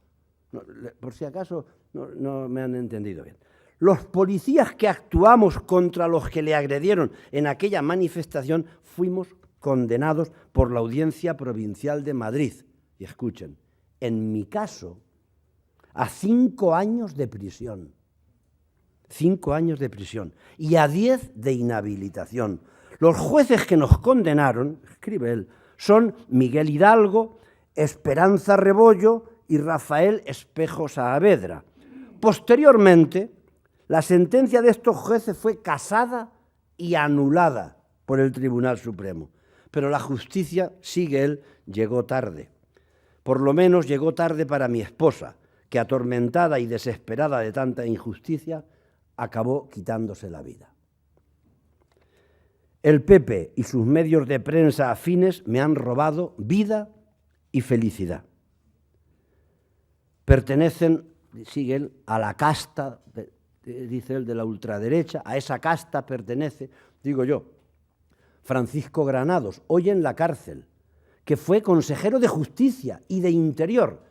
No, por si acaso no me han entendido bien. Los policías que actuamos contra los que le agredieron en aquella manifestación fuimos condenados por la Audiencia Provincial de Madrid. Y escuchen, en mi caso, a 5 años de prisión. 5 años de prisión y a 10 de inhabilitación. Los jueces que nos condenaron, escribe él, son Miguel Hidalgo, Esperanza Rebollo y Rafael Espejo Saavedra. Posteriormente, la sentencia de estos jueces fue casada y anulada por el Tribunal Supremo. Pero la justicia, sigue él, llegó tarde. Por lo menos llegó tarde para mi esposa, que atormentada y desesperada de tanta injusticia, acabó quitándose la vida. El PP y sus medios de prensa afines me han robado vida y felicidad. Pertenecen, sigue él, a la casta, dice él, de la ultraderecha, a esa casta pertenece, digo yo, Francisco Granados, hoy en la cárcel, que fue consejero de Justicia y de Interior,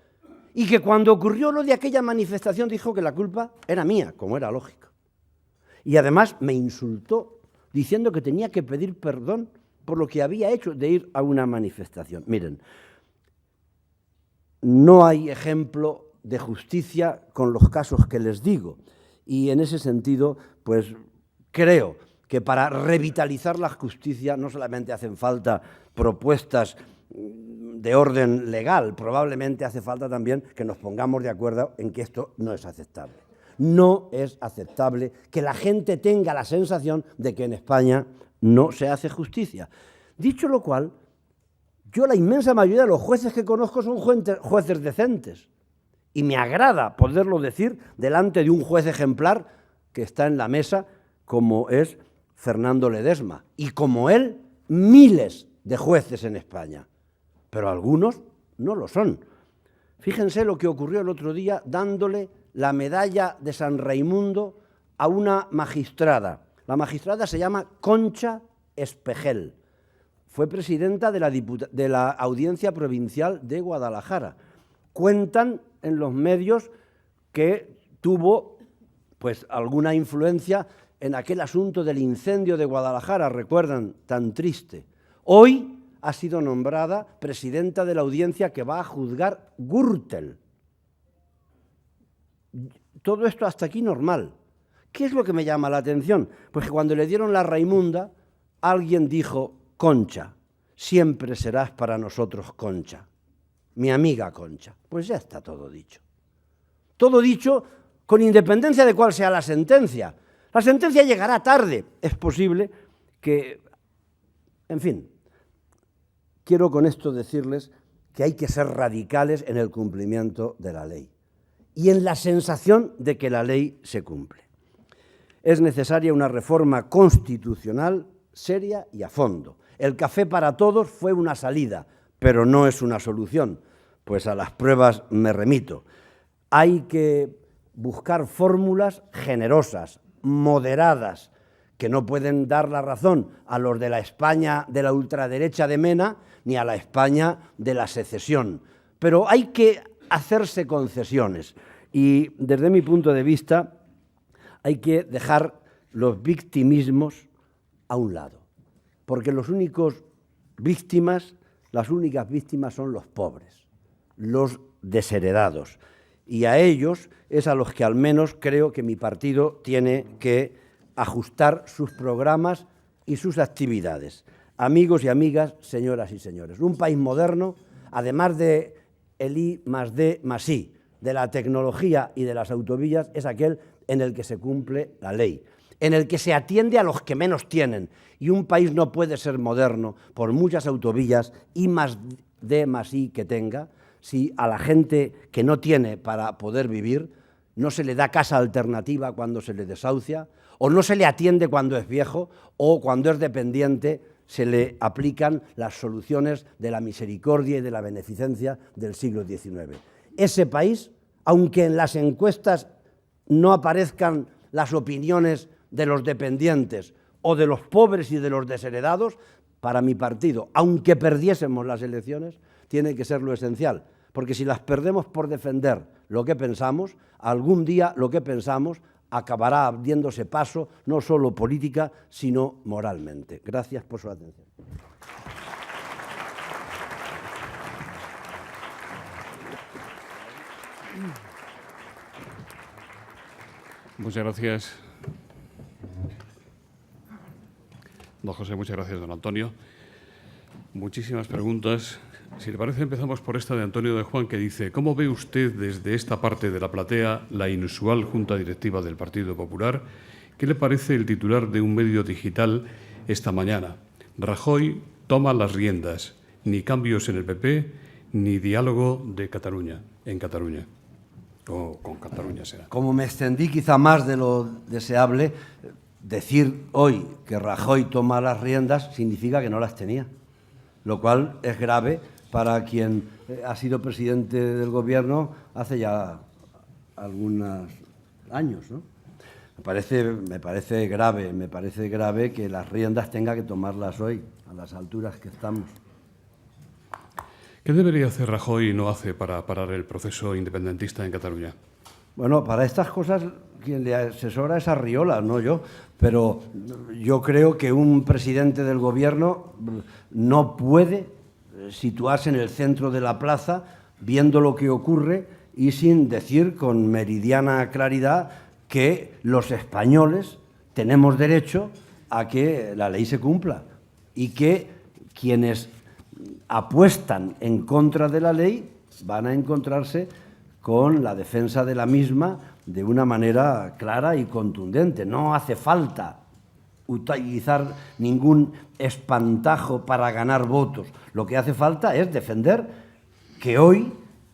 y que cuando ocurrió lo de aquella manifestación dijo que la culpa era mía, como era lógico. Y además me insultó diciendo que tenía que pedir perdón por lo que había hecho de ir a una manifestación. Miren, no hay ejemplo de justicia con los casos que les digo, y en ese sentido, pues creo que para revitalizar la justicia no solamente hacen falta propuestas de orden legal, probablemente hace falta también que nos pongamos de acuerdo en que esto no es aceptable. No es aceptable que la gente tenga la sensación de que en España no se hace justicia. Dicho lo cual, yo la inmensa mayoría de los jueces que conozco son jueces decentes y me agrada poderlo decir delante de un juez ejemplar que está en la mesa como es Fernando Ledesma y como él miles de jueces en España, pero algunos no lo son. Fíjense lo que ocurrió el otro día dándole la medalla de San Raimundo a una magistrada. La magistrada se llama Concha Espejel. Fue presidenta de la Audiencia Provincial de Guadalajara. Cuentan en los medios que tuvo pues alguna influencia en aquel asunto del incendio de Guadalajara, recuerdan, tan triste. Hoy ha sido nombrada presidenta de la audiencia que va a juzgar Gürtel. Todo esto hasta aquí normal. ¿Qué es lo que me llama la atención? Pues que cuando le dieron la Raimunda, alguien dijo: Concha, siempre serás para nosotros Concha, mi amiga Concha. Pues ya está todo dicho. Todo dicho con independencia de cuál sea la sentencia. La sentencia llegará tarde. Es posible que, en fin, quiero con esto decirles que hay que ser radicales en el cumplimiento de la ley y en la sensación de que la ley se cumple. Es necesaria una reforma constitucional seria y a fondo. El café para todos fue una salida, pero no es una solución, pues a las pruebas me remito. Hay que buscar fórmulas generosas, moderadas, que no pueden dar la razón a los de la España de la ultraderecha de Mena ni a la España de la secesión. Pero hay que hacerse concesiones y, desde mi punto de vista, hay que dejar los victimismos a un lado, porque las únicas víctimas son los pobres, los desheredados, y a ellos es a los que al menos creo que mi partido tiene que ajustar sus programas y sus actividades. Amigos y amigas, señoras y señores, un país moderno, además de el I+D+I, de la tecnología y de las autovías, es aquel en el que se cumple la ley, en el que se atiende a los que menos tienen. Y un país no puede ser moderno, por muchas autovías I+D+I que tenga, si a la gente que no tiene para poder vivir no se le da casa alternativa cuando se le desahucia, o no se le atiende cuando es viejo, o cuando es dependiente se le aplican las soluciones de la misericordia y de la beneficencia del siglo XIX. Ese país, aunque en las encuestas no aparezcan las opiniones de los dependientes o de los pobres y de los desheredados, para mi partido, aunque perdiésemos las elecciones, tiene que ser lo esencial, porque si las perdemos por defender lo que pensamos, algún día lo que pensamos acabará abriéndose paso, no solo política, sino moralmente. Gracias por su atención. Muchas gracias, don José, muchas gracias, don Antonio. Muchísimas preguntas. Si le parece, empezamos por esta de Antonio de Juan, que dice: ¿cómo ve usted desde esta parte de la platea la inusual Junta Directiva del Partido Popular? ¿Qué le parece el titular de un medio digital esta mañana? Rajoy toma las riendas, ni cambios en el PP, ni diálogo de Cataluña, en Cataluña, o con Cataluña será. Como me extendí quizá más de lo deseable, decir hoy que Rajoy toma las riendas significa que no las tenía, lo cual es grave para quien ha sido presidente del Gobierno hace ya algunos años, ¿no? Me parece grave que las riendas tenga que tomarlas hoy, a las alturas que estamos. ¿Qué debería hacer Rajoy y no hace para parar el proceso independentista en Cataluña? Bueno, para estas cosas quien le asesora es Arriola, no yo, pero yo creo que un presidente del Gobierno no puede situarse en el centro de la plaza viendo lo que ocurre y sin decir con meridiana claridad que los españoles tenemos derecho a que la ley se cumpla y que quienes apuestan en contra de la ley van a encontrarse con la defensa de la misma de una manera clara y contundente. No hace falta utilizar ningún espantajo para ganar votos. Lo que hace falta es defender que hoy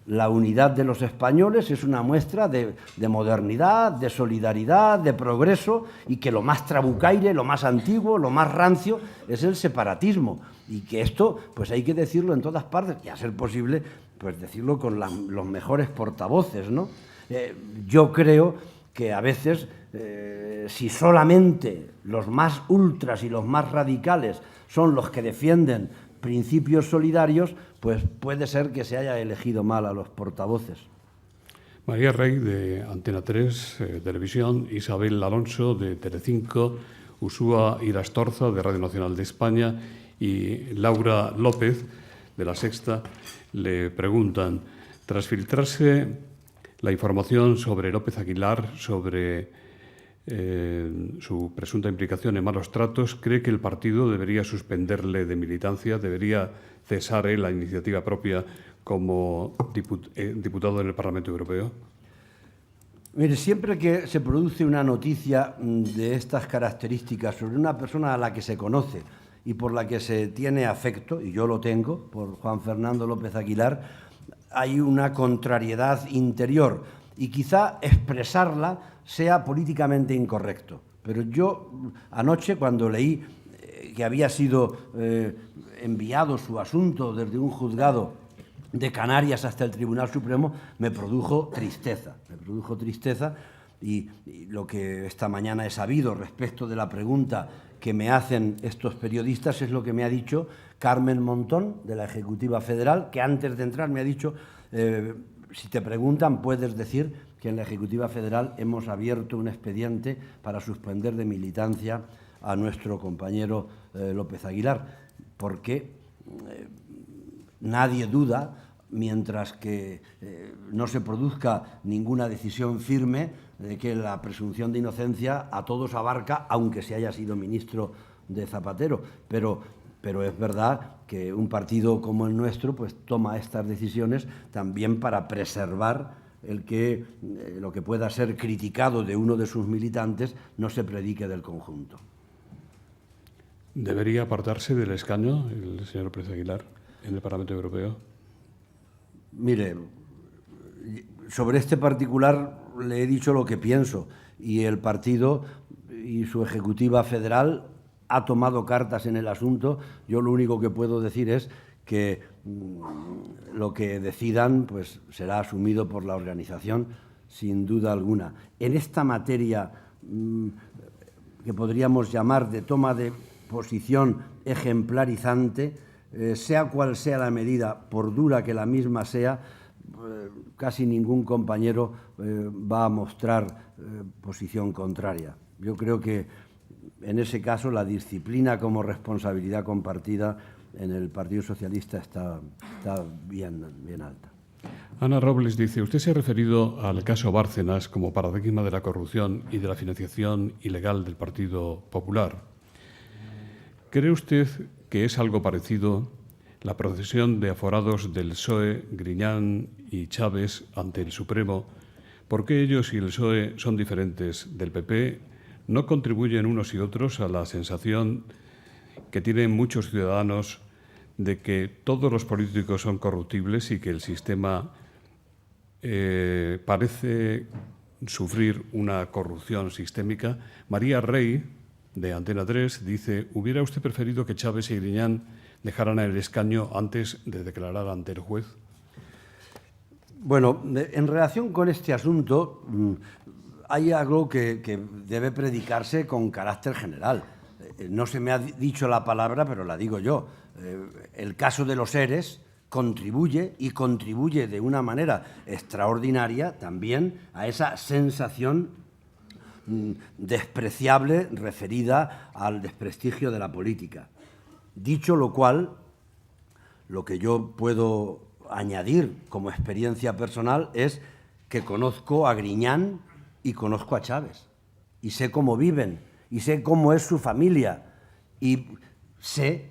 la unidad de los españoles es una muestra de modernidad, de solidaridad, de progreso, y que lo más trabucaire, lo más antiguo, lo más rancio es el separatismo. Y que esto pues hay que decirlo en todas partes, y a ser posible pues decirlo con los mejores portavoces, ¿no? Yo creo que a veces, si solamente los más ultras y los más radicales son los que defienden principios solidarios, pues puede ser que se haya elegido mal a los portavoces. María Rey, de Antena 3, Televisión, Isabel Alonso, de Telecinco, Uxúa Irastorza, de Radio Nacional de España, y Laura López, de La Sexta, le preguntan, tras filtrarse la información sobre López Aguilar, sobre su presunta implicación en malos tratos, ¿cree que el partido debería suspenderle de militancia, debería cesar la iniciativa propia como diputado en el Parlamento Europeo? Mire, siempre que se produce una noticia de estas características sobre una persona a la que se conoce y por la que se tiene afecto, y yo lo tengo, por Juan Fernando López Aguilar, hay una contrariedad interior y quizá expresarla sea políticamente incorrecto. Pero yo anoche, cuando leí que había sido enviado su asunto desde un juzgado de Canarias hasta el Tribunal Supremo, me produjo tristeza. Y lo que esta mañana he sabido respecto de la pregunta que me hacen estos periodistas es lo que me ha dicho Carmen Montón, de la Ejecutiva Federal, que antes de entrar me ha dicho, si te preguntan, puedes decir que en la Ejecutiva Federal hemos abierto un expediente para suspender de militancia a nuestro compañero López Aguilar, porque nadie duda, mientras que no se produzca ninguna decisión firme, de que la presunción de inocencia a todos abarca, aunque se haya sido ministro de Zapatero. Pero es verdad que un partido como el nuestro pues toma estas decisiones también para preservar el que lo que pueda ser criticado de uno de sus militantes no se predique del conjunto. ¿Debería apartarse del escaño el señor López Aguilar en el Parlamento Europeo? Mire, sobre este particular le he dicho lo que pienso, y el partido y su Ejecutiva Federal ha tomado cartas en el asunto. Yo lo único que puedo decir es que lo que decidan pues será asumido por la organización, sin duda alguna. En esta materia que podríamos llamar de toma de posición ejemplarizante, sea cual sea la medida, por dura que la misma sea, casi ningún compañero va a mostrar posición contraria. Yo creo que en ese caso la disciplina como responsabilidad compartida en el Partido Socialista está bien alta. Ana Robles dice, usted se ha referido al caso Bárcenas como paradigma de la corrupción y de la financiación ilegal del Partido Popular. ¿Cree usted que es algo parecido la procesión de aforados del PSOE, Griñán y Chávez ante el Supremo? ¿Por qué ellos y el PSOE son diferentes del PP? ¿No contribuyen unos y otros a la sensación que tienen muchos ciudadanos de que todos los políticos son corruptibles y que el sistema parece sufrir una corrupción sistémica. María Rey, de Antena 3, dice: ¿hubiera usted preferido que Chávez y Griñán dejaran el escaño antes de declarar ante el juez? Bueno, en relación con este asunto, hay algo que debe predicarse con carácter general. No se me ha dicho la palabra, pero la digo yo. El caso de los ERES contribuye de una manera extraordinaria también a esa sensación despreciable referida al desprestigio de la política. Dicho lo cual, lo que yo puedo añadir como experiencia personal es que conozco a Griñán y conozco a Chávez, y sé cómo viven, y sé cómo es su familia, y sé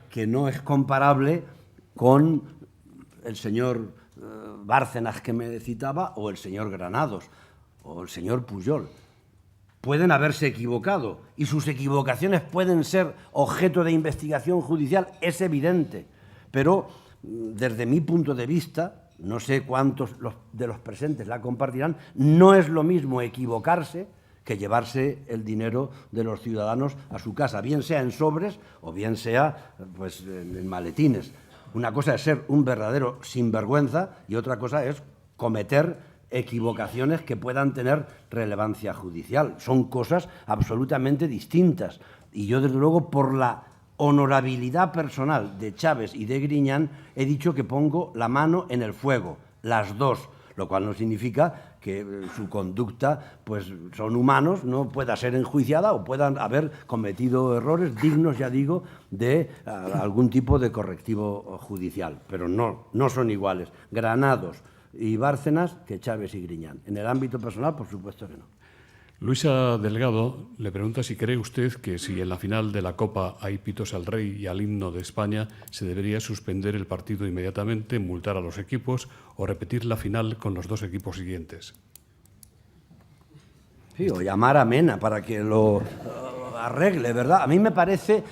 que no es comparable con el señor Bárcenas, que me citaba, o el señor Granados, o el señor Pujol. Pueden haberse equivocado, y sus equivocaciones pueden ser objeto de investigación judicial, es evidente, pero desde mi punto de vista, no sé cuántos de los presentes la compartirán, no es lo mismo equivocarse que llevarse el dinero de los ciudadanos a su casa, bien sea en sobres o bien sea pues, en maletines. Una cosa es ser un verdadero sinvergüenza y otra cosa es cometer equivocaciones que puedan tener relevancia judicial. Son cosas absolutamente distintas. Y yo, desde luego, por la honorabilidad personal de Chávez y de Griñán, he dicho que pongo la mano en el fuego, las dos, lo cual no significa que su conducta, pues son humanos, no pueda ser enjuiciada o puedan haber cometido errores dignos, ya digo, de algún tipo de correctivo judicial. Pero no son iguales Granados y Bárcenas que Chávez y Griñán. En el ámbito personal, por supuesto que no. Luisa Delgado le pregunta si cree usted que si en la final de la Copa hay pitos al rey y al himno de España, se debería suspender el partido inmediatamente, multar a los equipos o repetir la final con los dos equipos siguientes. Sí, o llamar a Mena para que lo arregle, ¿verdad? A mí me parece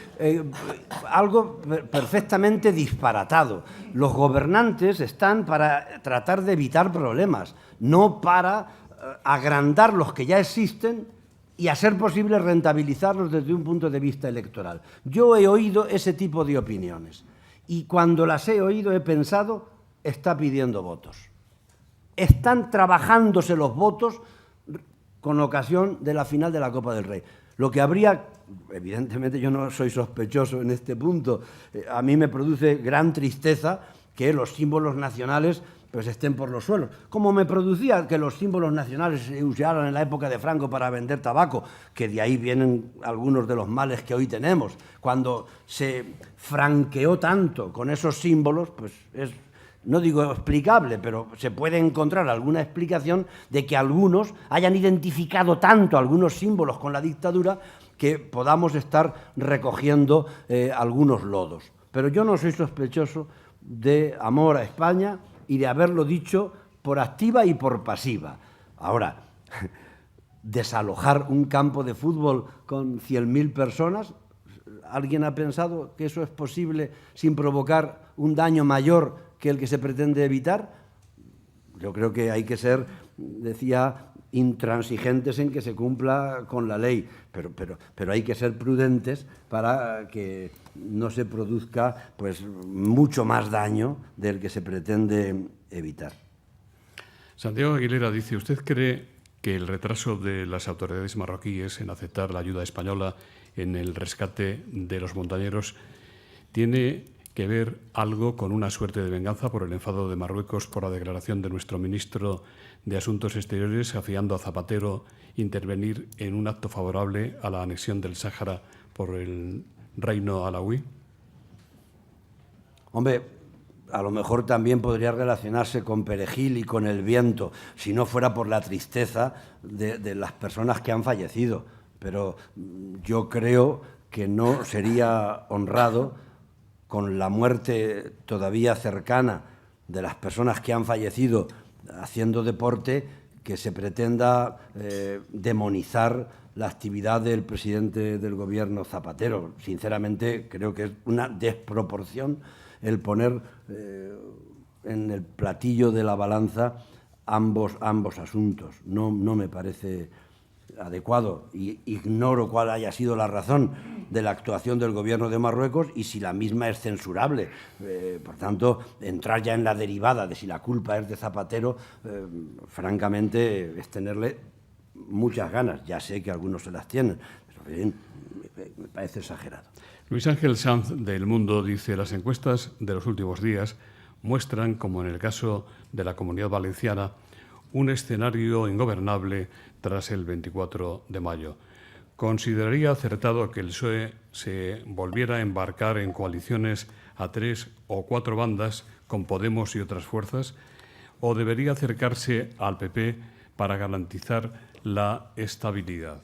algo perfectamente disparatado. Los gobernantes están para tratar de evitar problemas, no para agrandar los que ya existen y, a ser posible, rentabilizarlos desde un punto de vista electoral. Yo he oído ese tipo de opiniones y cuando las he oído he pensado, está pidiendo votos. Están trabajándose los votos con ocasión de la final de la Copa del Rey. Lo que habría, evidentemente yo no soy sospechoso en este punto, a mí me produce gran tristeza que los símbolos nacionales pues estén por los suelos. Como me producía que los símbolos nacionales se usaran en la época de Franco para vender tabaco, que de ahí vienen algunos de los males que hoy tenemos. Cuando se franqueó tanto con esos símbolos, pues es, no digo explicable, pero se puede encontrar alguna explicación de que algunos hayan identificado tanto algunos símbolos con la dictadura que podamos estar recogiendo algunos lodos. Pero yo no soy sospechoso de amor a España y de haberlo dicho por activa y por pasiva. Ahora, desalojar un campo de fútbol con 100.000 personas, ¿alguien ha pensado que eso es posible sin provocar un daño mayor que el que se pretende evitar? Yo creo que hay que ser, decía, intransigentes en que se cumpla con la ley, pero hay que ser prudentes para que no se produzca pues, mucho más daño del que se pretende evitar. Santiago Aguilera dice: ¿usted cree que el retraso de las autoridades marroquíes en aceptar la ayuda española en el rescate de los montañeros tiene que ver algo con una suerte de venganza por el enfado de Marruecos por la declaración de nuestro ministro de Asuntos Exteriores afiando a Zapatero intervenir en un acto favorable a la anexión del Sáhara por el reino alauí? Hombre, a lo mejor también podría relacionarse con Perejil y con el viento, si no fuera por la tristeza de las personas que han fallecido. Pero yo creo que no sería honrado, con la muerte todavía cercana de las personas que han fallecido haciendo deporte, que se pretenda demonizar la actividad del presidente del Gobierno, Zapatero. Sinceramente, creo que es una desproporción el poner en el platillo de la balanza ambos asuntos. No me parece adecuado, y ignoro cuál haya sido la razón de la actuación del Gobierno de Marruecos y si la misma es censurable. Por tanto, entrar ya en la derivada de si la culpa es de Zapatero, francamente, es tenerle muchas ganas. Ya sé que algunos se las tienen, pero bien, me parece exagerado. Luis Ángel Sanz, del Mundo, dice: las encuestas de los últimos días muestran, como en el caso de la Comunidad Valenciana, un escenario ingobernable tras el 24 de mayo. ¿Consideraría acertado que el PSOE se volviera a embarcar en coaliciones a 3 o 4 bandas con Podemos y otras fuerzas? ¿O debería acercarse al PP para garantizar la estabilidad?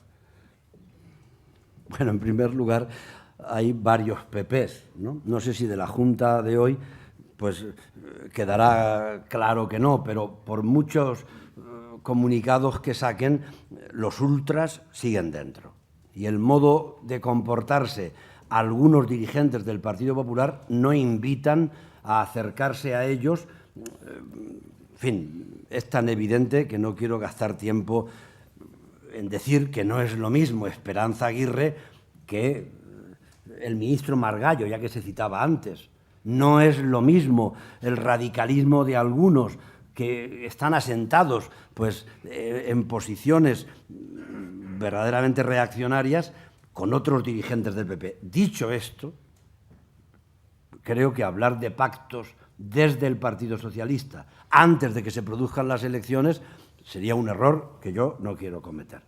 Bueno, en primer lugar, hay varios PPs, ¿no? No sé si de la Junta de hoy pues quedará claro que no, pero por muchos comunicados que saquen, los ultras siguen dentro. Y el modo de comportarse algunos dirigentes del Partido Popular no invitan a acercarse a ellos. En fin, es tan evidente que no quiero gastar tiempo en decir que no es lo mismo Esperanza Aguirre que el ministro Margallo, ya que se citaba antes. No es lo mismo el radicalismo de algunos que están asentados pues, en posiciones verdaderamente reaccionarias con otros dirigentes del PP. Dicho esto, creo que hablar de pactos desde el Partido Socialista antes de que se produzcan las elecciones sería un error que yo no quiero cometer.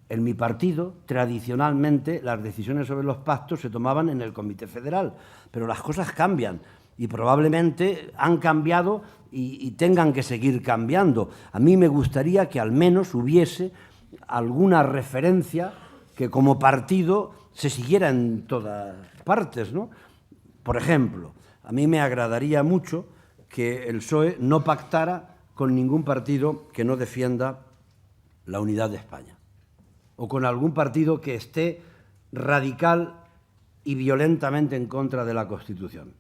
En mi partido, tradicionalmente, las decisiones sobre los pactos se tomaban en el Comité Federal, pero las cosas cambian y probablemente han cambiado y tengan que seguir cambiando. A mí me gustaría que al menos hubiese alguna referencia que como partido se siguiera en todas partes, ¿no? Por ejemplo, a mí me agradaría mucho que el PSOE no pactara con ningún partido que no defienda la unidad de España, o con algún partido que esté radical y violentamente en contra de la Constitución.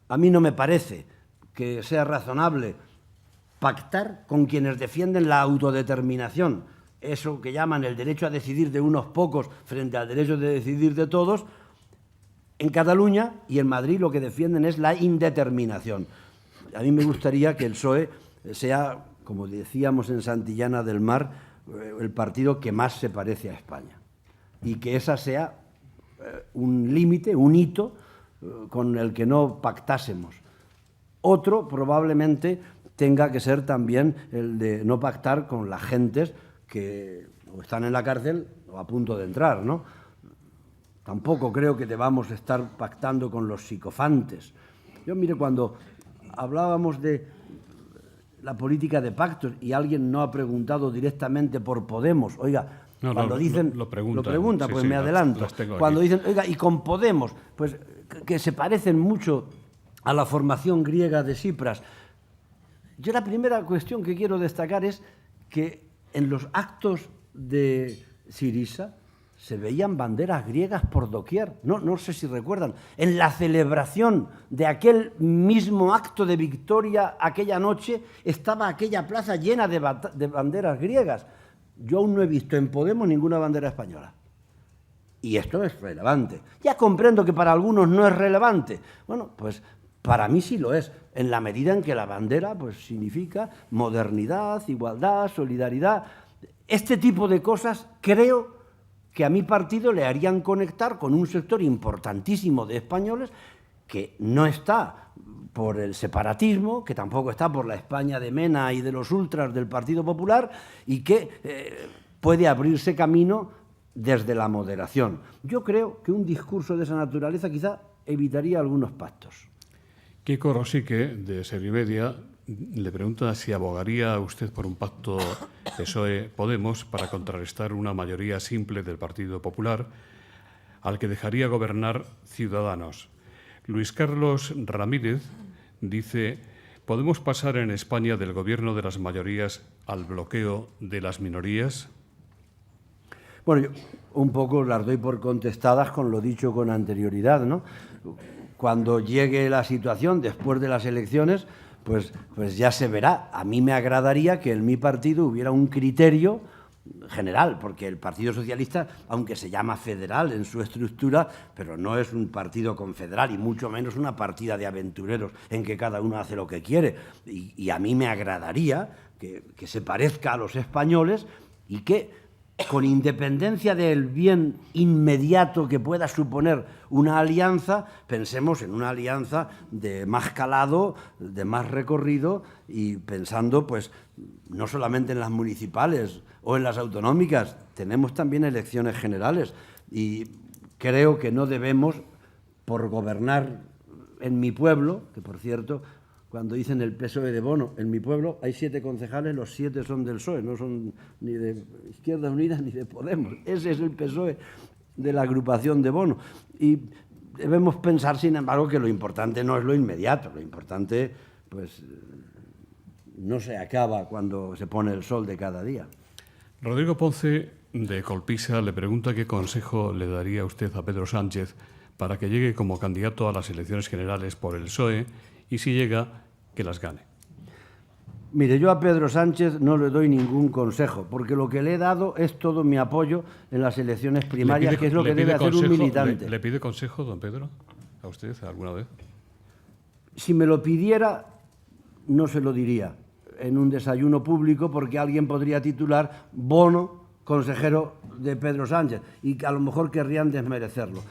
A mí no me parece que sea razonable pactar con quienes defienden la autodeterminación, eso que llaman el derecho a decidir de unos pocos frente al derecho de decidir de todos. En Cataluña y en Madrid lo que defienden es la indeterminación. A mí me gustaría que el PSOE sea, como decíamos en Santillana del Mar, el partido que más se parece a España, y que esa sea un límite, un hito con el que no pactásemos. Otro probablemente tenga que ser también el de no pactar con las gentes que o están en la cárcel o a punto de entrar, ¿no? Tampoco creo que debamos estar pactando con los psicofantes. Yo, mire, cuando hablábamos de la política de pactos y alguien no ha preguntado directamente por Podemos, oiga, cuando dicen, lo preguntan, pues sí, me adelanto. Cuando aquí dicen, oiga, y con Podemos, pues que se parecen mucho a la formación griega de Tsipras. Yo la primera cuestión que quiero destacar es que en los actos de Syriza se veían banderas griegas por doquier. No sé si recuerdan. En la celebración de aquel mismo acto de victoria aquella noche estaba aquella plaza llena de banderas griegas. Yo aún no he visto en Podemos ninguna bandera española. Y esto es relevante. Ya comprendo que para algunos no es relevante. Bueno, pues para mí sí lo es, en la medida en que la bandera pues, significa modernidad, igualdad, solidaridad. Este tipo de cosas creo que a mi partido le harían conectar con un sector importantísimo de españoles que no está por el separatismo, que tampoco está por la España de Mena y de los ultras del Partido Popular, y que puede abrirse camino desde la moderación. Yo creo que un discurso de esa naturaleza quizá evitaría algunos pactos. Kiko Rosique, de Servimedia, le pregunta si abogaría usted por un pacto PSOE-Podemos para contrarrestar una mayoría simple del Partido Popular al que dejaría gobernar Ciudadanos. Luis Carlos Ramírez dice: ¿podemos pasar en España del gobierno de las mayorías al bloqueo de las minorías? Bueno, yo un poco las doy por contestadas con lo dicho con anterioridad, ¿no? Cuando llegue la situación después de las elecciones, pues ya se verá. A mí me agradaría que en mi partido hubiera un criterio general, porque el Partido Socialista, aunque se llama federal en su estructura, pero no es un partido confederal y mucho menos una partida de aventureros en que cada uno hace lo que quiere. Y a mí me agradaría que se parezca a los españoles y que, con independencia del bien inmediato que pueda suponer una alianza, pensemos en una alianza de más calado, de más recorrido y pensando, pues, no solamente en las municipales o en las autonómicas, tenemos también elecciones generales y creo que no debemos, por gobernar en mi pueblo, que por cierto, cuando dicen el PSOE de Bono, en mi pueblo hay 7 concejales, los 7 son del PSOE, no son ni de Izquierda Unida ni de Podemos. Ese es el PSOE de la agrupación de Bono. Y debemos pensar, sin embargo, que lo importante no es lo inmediato, lo importante, pues, no se acaba cuando se pone el sol de cada día. Rodrigo Ponce, de Colpisa, le pregunta qué consejo le daría usted a Pedro Sánchez para que llegue como candidato a las elecciones generales por el PSOE y, si llega, que las gane. Mire, yo a Pedro Sánchez no le doy ningún consejo, porque lo que le he dado es todo mi apoyo en las elecciones primarias, que es lo que debe hacer un militante. ¿Le pide consejo, don Pedro, a usted alguna vez? Si me lo pidiera, no se lo diría en un desayuno público, porque alguien podría titular Bono, consejero de Pedro Sánchez, y que a lo mejor querrían desmerecerlo.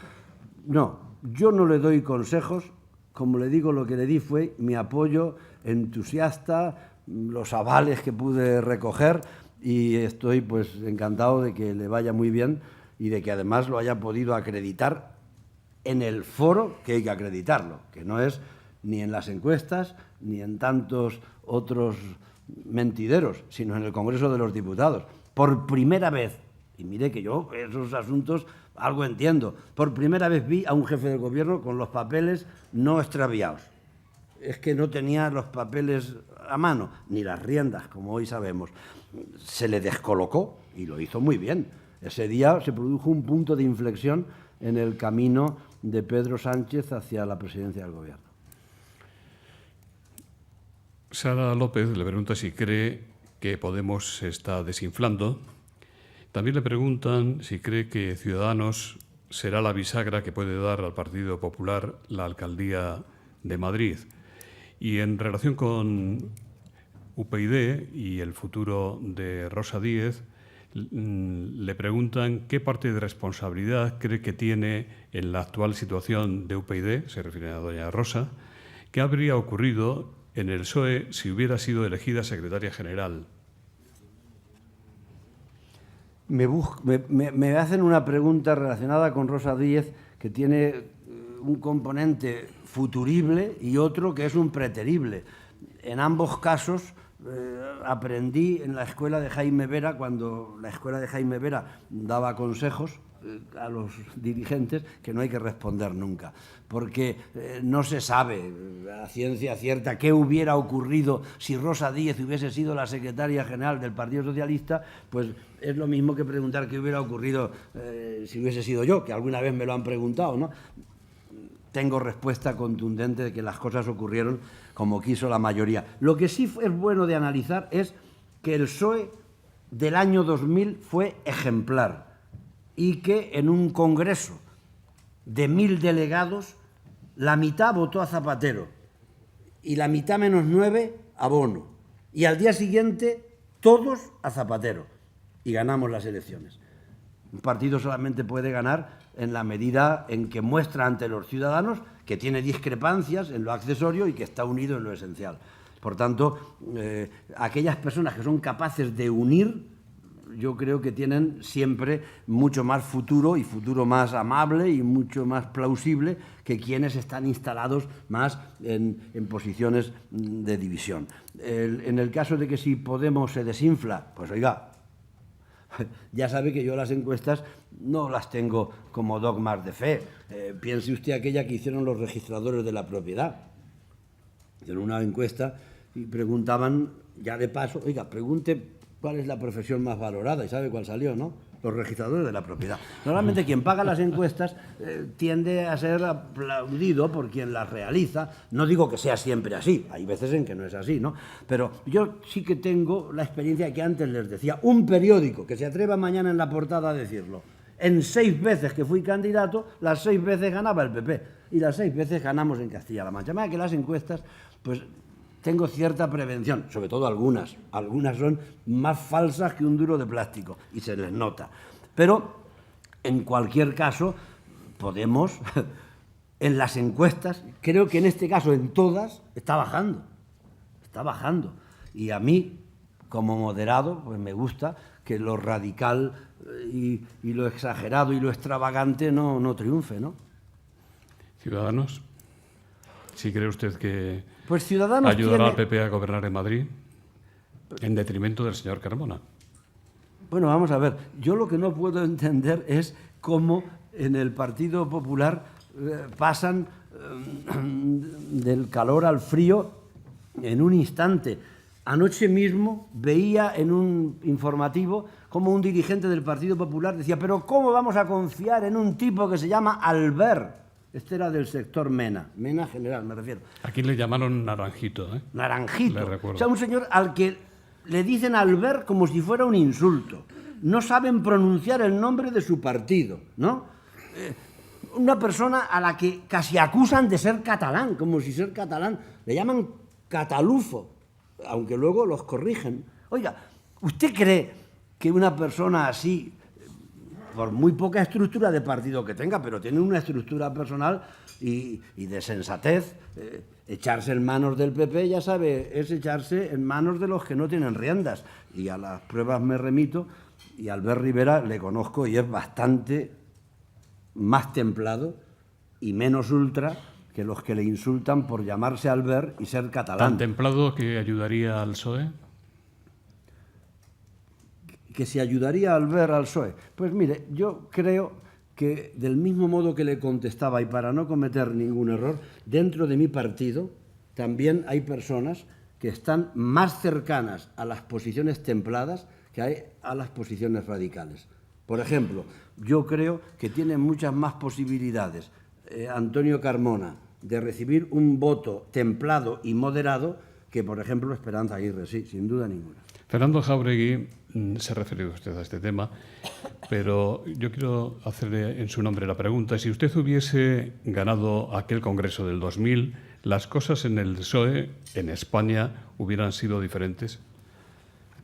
No, yo no le doy consejos. Como le digo, lo que le di fue mi apoyo entusiasta, los avales que pude recoger, y estoy, pues, encantado de que le vaya muy bien y de que además lo haya podido acreditar en el foro que hay que acreditarlo, que no es ni en las encuestas ni en tantos otros mentideros, sino en el Congreso de los Diputados. Por primera vez, y mire que yo esos asuntos algo entiendo, por primera vez vi a un jefe del gobierno con los papeles no extraviados. Es que no tenía los papeles a mano, ni las riendas, como hoy sabemos. Se le descolocó y lo hizo muy bien. Ese día se produjo un punto de inflexión en el camino de Pedro Sánchez hacia la presidencia del gobierno. Sara López le pregunta si cree que Podemos se está desinflando. También le preguntan si cree que Ciudadanos será la bisagra que puede dar al Partido Popular la alcaldía de Madrid. Y en relación con UPyD y el futuro de Rosa Díez, le preguntan qué parte de responsabilidad cree que tiene en la actual situación de UPyD, se refiere a doña Rosa, qué habría ocurrido en el PSOE si hubiera sido elegida secretaria general. Me hacen una pregunta relacionada con Rosa Díez que tiene un componente futurible y otro que es un preterible. En ambos casos aprendí en la escuela de Jaime Vera, cuando la escuela de Jaime Vera daba consejos a los dirigentes, que no hay que responder nunca, porque no se sabe a ciencia cierta qué hubiera ocurrido si Rosa Díez hubiese sido la secretaria general del Partido Socialista. Pues es lo mismo que preguntar qué hubiera ocurrido si hubiese sido yo, que alguna vez me lo han preguntado, ¿no? Tengo respuesta contundente de que las cosas ocurrieron como quiso la mayoría. Lo que sí es bueno de analizar es que el PSOE del año 2000 fue ejemplar y que en un congreso de 1000 delegados, la mitad votó a Zapatero y la mitad menos 9 a Bono. Y al día siguiente, todos a Zapatero. Y ganamos las elecciones. Un partido solamente puede ganar en la medida en que muestra ante los ciudadanos que tiene discrepancias en lo accesorio y que está unido en lo esencial. Por tanto, aquellas personas que son capaces de unir, yo creo que tienen siempre mucho más futuro y futuro más amable y mucho más plausible que quienes están instalados más en posiciones de división. En el caso de que si Podemos se desinfla, pues oiga, ya sabe que yo las encuestas no las tengo como dogmas de fe. Piense usted aquella que hicieron los registradores de la propiedad. Hicieron una encuesta y preguntaban, ya de paso, oiga, pregunte cuál es la profesión más valorada, y sabe cuál salió, ¿no? los registradores de la propiedad. Normalmente quien paga las encuestas tiende a ser aplaudido por quien las realiza. No digo que sea siempre así, hay veces en que no es así, ¿no? Pero yo sí que tengo la experiencia que antes les decía. Un periódico que se atreva mañana en la portada a decirlo. En 6 veces que fui candidato, las 6 veces ganaba el PP y las 6 veces ganamos en Castilla-La Mancha. Más que las encuestas, pues tengo cierta prevención, sobre todo algunas. Algunas son más falsas que un duro de plástico y se les nota. Pero, en cualquier caso, Podemos, en las encuestas, creo que en este caso, en todas, está bajando. Está bajando. Y a mí, como moderado, pues me gusta que lo radical y lo exagerado y lo extravagante no triunfe, ¿no? Ciudadanos, ¿sí cree usted que pues Ciudadanos ayudará al PP a gobernar en Madrid en detrimento del señor Carmona? Bueno, vamos a ver. Yo lo que no puedo entender es cómo en el Partido Popular pasan del calor al frío en un instante. Anoche mismo veía en un informativo como un dirigente del Partido Popular decía, pero ¿cómo vamos a confiar en un tipo que se llama Albert? Este era del sector Mena General, me refiero. Aquí le llamaron Naranjito, ¿eh? Naranjito. Le recuerdo. O sea, un señor al que le dicen Albert como si fuera un insulto. No saben pronunciar el nombre de su partido, ¿no? Una persona a la que casi acusan de ser catalán, como si ser catalán. Le llaman catalufo, aunque luego los corrigen. Oiga, ¿usted cree que una persona así, por muy poca estructura de partido que tenga, pero tiene una estructura personal y de sensatez, echarse en manos del PP, ya sabe, es echarse en manos de los que no tienen riendas? Y a las pruebas me remito, y a Albert Rivera le conozco y es bastante más templado y menos ultra que los que le insultan por llamarse Albert y ser catalán. ¿Tan templado que ayudaría al PSOE? ¿Que se ayudaría a Albert al PSOE? Pues mire, yo creo que del mismo modo que le contestaba, y para no cometer ningún error, dentro de mi partido también hay personas que están más cercanas a las posiciones templadas que a las posiciones radicales. Por ejemplo, yo creo que tiene muchas más posibilidades Antonio Carmona de recibir un voto templado y moderado que, por ejemplo, Esperanza Aguirre, sí, sin duda ninguna. Fernando Jáuregui, se ha referido usted a este tema, pero yo quiero hacerle en su nombre la pregunta. Si usted hubiese ganado aquel Congreso del 2000, ¿las cosas en el PSOE, en España, hubieran sido diferentes?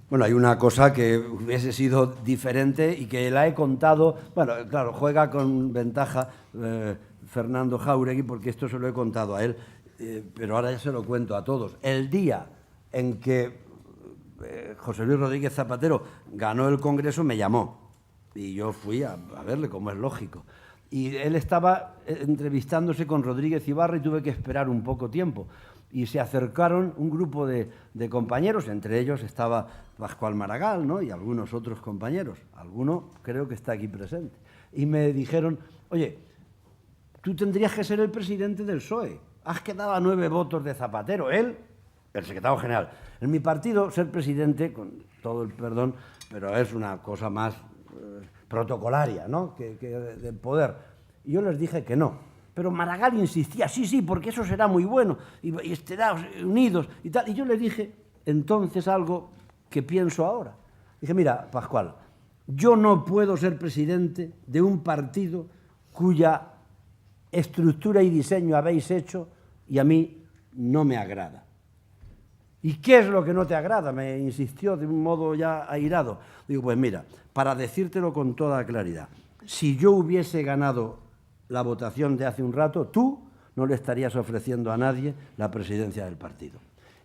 Bueno, hay una cosa que hubiese sido diferente y que la he contado. Bueno, claro, juega con ventaja Fernando Jáuregui porque esto se lo he contado a él, pero ahora ya se lo cuento a todos. El día en que José Luis Rodríguez Zapatero ganó el Congreso me llamó y yo fui a verle, como es lógico. Y él estaba entrevistándose con Rodríguez Ibarra y tuve que esperar un poco tiempo. Y se acercaron un grupo de compañeros, entre ellos estaba Pascual Maragall, ¿no? Y algunos otros compañeros, alguno creo que está aquí presente. Y me dijeron, oye, tú tendrías que ser el presidente del PSOE, has quedado a 9 votos de Zapatero, él, el secretario general. En mi partido, ser presidente, con todo el perdón, pero es una cosa más protocolaria, ¿no? que de poder. Y yo les dije que no. Pero Maragall insistía, sí, porque eso será muy bueno, y estará unidos y tal. Y yo le dije entonces algo que pienso ahora. Dije, mira, Pascual, yo no puedo ser presidente de un partido cuya estructura y diseño habéis hecho y a mí no me agrada. ¿Y qué es lo que no te agrada? Me insistió de un modo ya airado. Digo, pues mira, para decírtelo con toda claridad, si yo hubiese ganado la votación de hace un rato, tú no le estarías ofreciendo a nadie la presidencia del partido.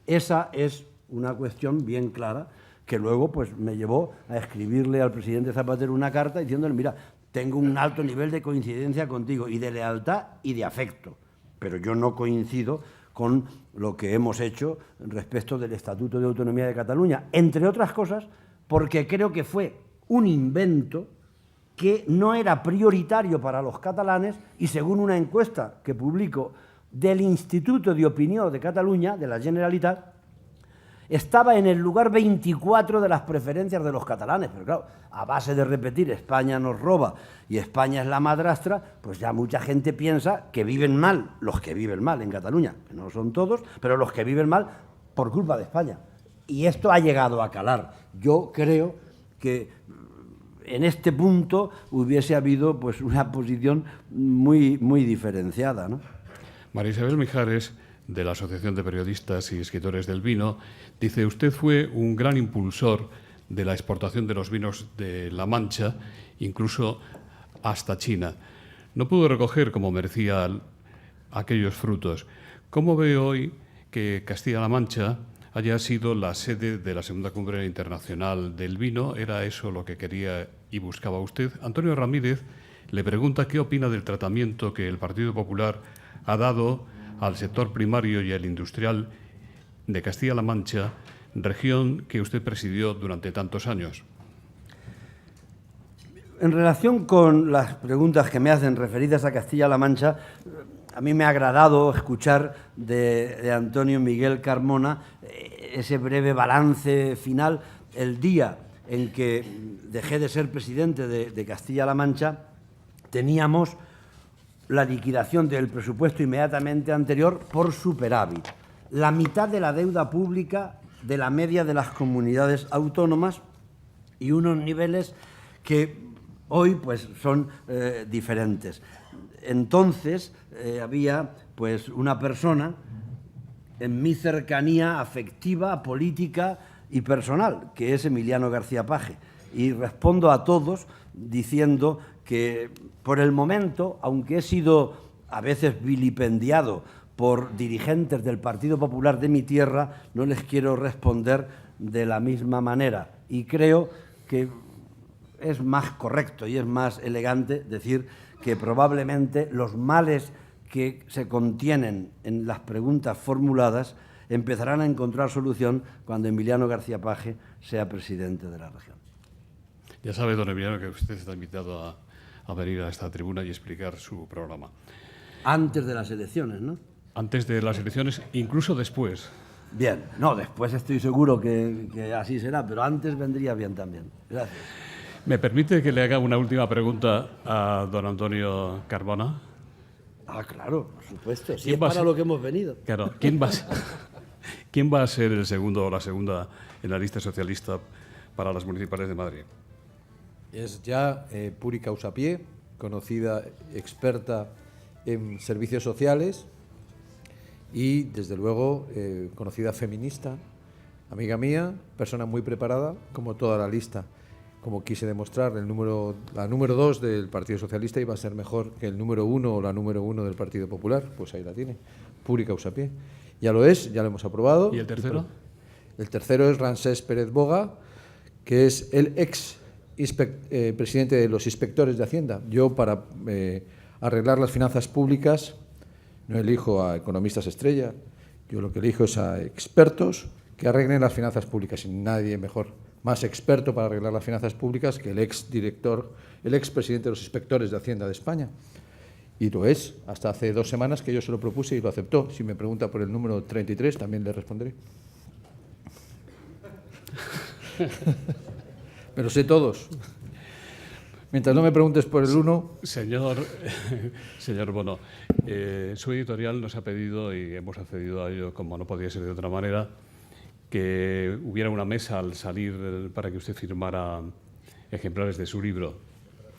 Esa es una cuestión bien clara que luego pues, me llevó a escribirle al presidente Zapatero una carta diciéndole, mira, tengo un alto nivel de coincidencia contigo y de lealtad y de afecto, pero yo no coincido con lo que hemos hecho respecto del Estatuto de Autonomía de Cataluña, entre otras cosas porque creo que fue un invento que no era prioritario para los catalanes y según una encuesta que publico del Instituto de Opinió de Cataluña, de la Generalitat, estaba en el lugar 24 de las preferencias de los catalanes, pero claro, a base de repetir España nos roba y España es la madrastra, pues ya mucha gente piensa que viven mal, los que viven mal en Cataluña, que no son todos, pero los que viven mal por culpa de España. Y esto ha llegado a calar. Yo creo que en este punto hubiese habido pues una posición muy diferenciada, ¿no? María Isabel Mijares, de la Asociación de Periodistas y Escritores del Vino, dice: usted fue un gran impulsor de la exportación de los vinos de La Mancha, incluso hasta China. No pudo recoger como merecía aquellos frutos. ¿Cómo ve hoy que Castilla-La Mancha haya sido la sede de la segunda cumbre internacional del vino? ¿Era eso lo que quería y buscaba usted? Antonio Ramírez le pregunta qué opina del tratamiento que el Partido Popular ha dado al sector primario y al industrial de Castilla-La Mancha, región que usted presidió durante tantos años. En relación con las preguntas que me hacen referidas a Castilla-La Mancha, a mí me ha agradado escuchar de Antonio Miguel Carmona ese breve balance final. El día en que dejé de ser presidente de Castilla-La Mancha, teníamos la liquidación del presupuesto inmediatamente anterior por superávit. La mitad de la deuda pública de la media de las comunidades autónomas y unos niveles que hoy pues son diferentes. Entonces había pues una persona en mi cercanía afectiva, política y personal, que es Emiliano García Paje. Y respondo a todos diciendo que por el momento, aunque he sido a veces vilipendiado por dirigentes del Partido Popular de mi tierra, no les quiero responder de la misma manera. Y creo que es más correcto y es más elegante decir que probablemente los males que se contienen en las preguntas formuladas empezarán a encontrar solución cuando Emiliano García Paje sea presidente de la región. Ya sabe, don Emiliano, que usted está invitado a venir a esta tribuna y explicar su programa. Antes de las elecciones, ¿no? Antes de las elecciones, incluso después. Bien, no, después estoy seguro que así será, pero antes vendría bien también. Gracias. ¿Me permite que le haga una última pregunta a don Antonio Carmona? Ah, claro, por supuesto. Sí, es para lo que hemos venido. Claro, ¿quién va a ser el segundo o la segunda en la lista socialista para las municipales de Madrid? Es ya Puri Causapie, conocida experta en servicios sociales y, desde luego, conocida feminista, amiga mía, persona muy preparada, como toda la lista. Como quise demostrar, la número 2 del Partido Socialista iba a ser mejor que el número 1 o la número 1 del Partido Popular, pues ahí la tiene, Puri Causapie. Ya lo es, ya lo hemos aprobado. ¿Y el tercero? El tercero es Ramsés Pérez Boga, que es el presidente de los inspectores de Hacienda. Yo, para arreglar las finanzas públicas, no elijo a economistas estrella, yo lo que elijo es a expertos que arreglen las finanzas públicas, y nadie mejor, más experto para arreglar las finanzas públicas que el expresidente de los inspectores de Hacienda de España. Y lo es, hasta hace 2 semanas que yo se lo propuse y lo aceptó. Si me pregunta por el número 33, también le responderé. Me lo sé todos. Mientras no me preguntes por el 1... Señor Bono, su editorial nos ha pedido, y hemos accedido a ello como no podía ser de otra manera, que hubiera una mesa al salir para que usted firmara ejemplares de su libro,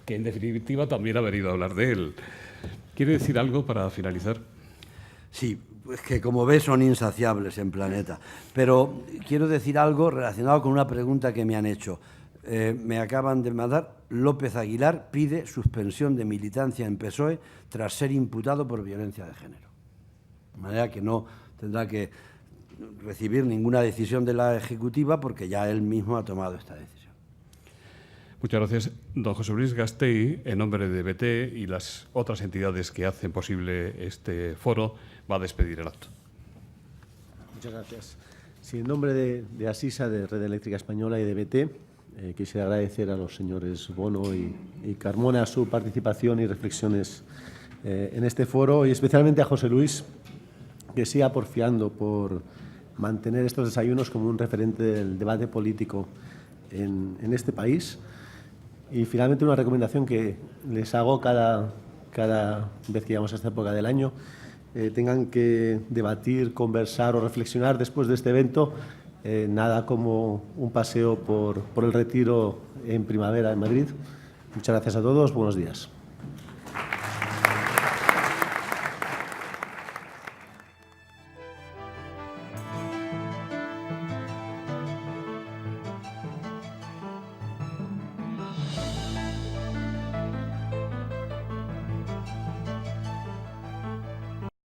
que en definitiva también ha venido a hablar de él. ¿Quiere decir algo para finalizar? Sí, pues que como ves son insaciables en Planeta. Pero quiero decir algo relacionado con una pregunta que me han hecho. Me acaban de mandar: López Aguilar pide suspensión de militancia en PSOE tras ser imputado por violencia de género. De manera que no tendrá que recibir ninguna decisión de la Ejecutiva porque ya él mismo ha tomado esta decisión. Muchas gracias. Don José Luis Gastei, en nombre de BT y las otras entidades que hacen posible este foro, va a despedir el acto. Muchas gracias. Sí, en nombre de Asisa, de Red Eléctrica Española y de BT, quisiera agradecer a los señores Bono y Carmona su participación y reflexiones en este foro, y especialmente a José Luis, que siga porfiando por mantener estos desayunos como un referente del debate político en este país. Y finalmente una recomendación que les hago cada vez que llegamos a esta época del año, tengan que debatir, conversar o reflexionar después de este evento, nada como un paseo por el Retiro en primavera en Madrid. Muchas gracias a todos, buenos días.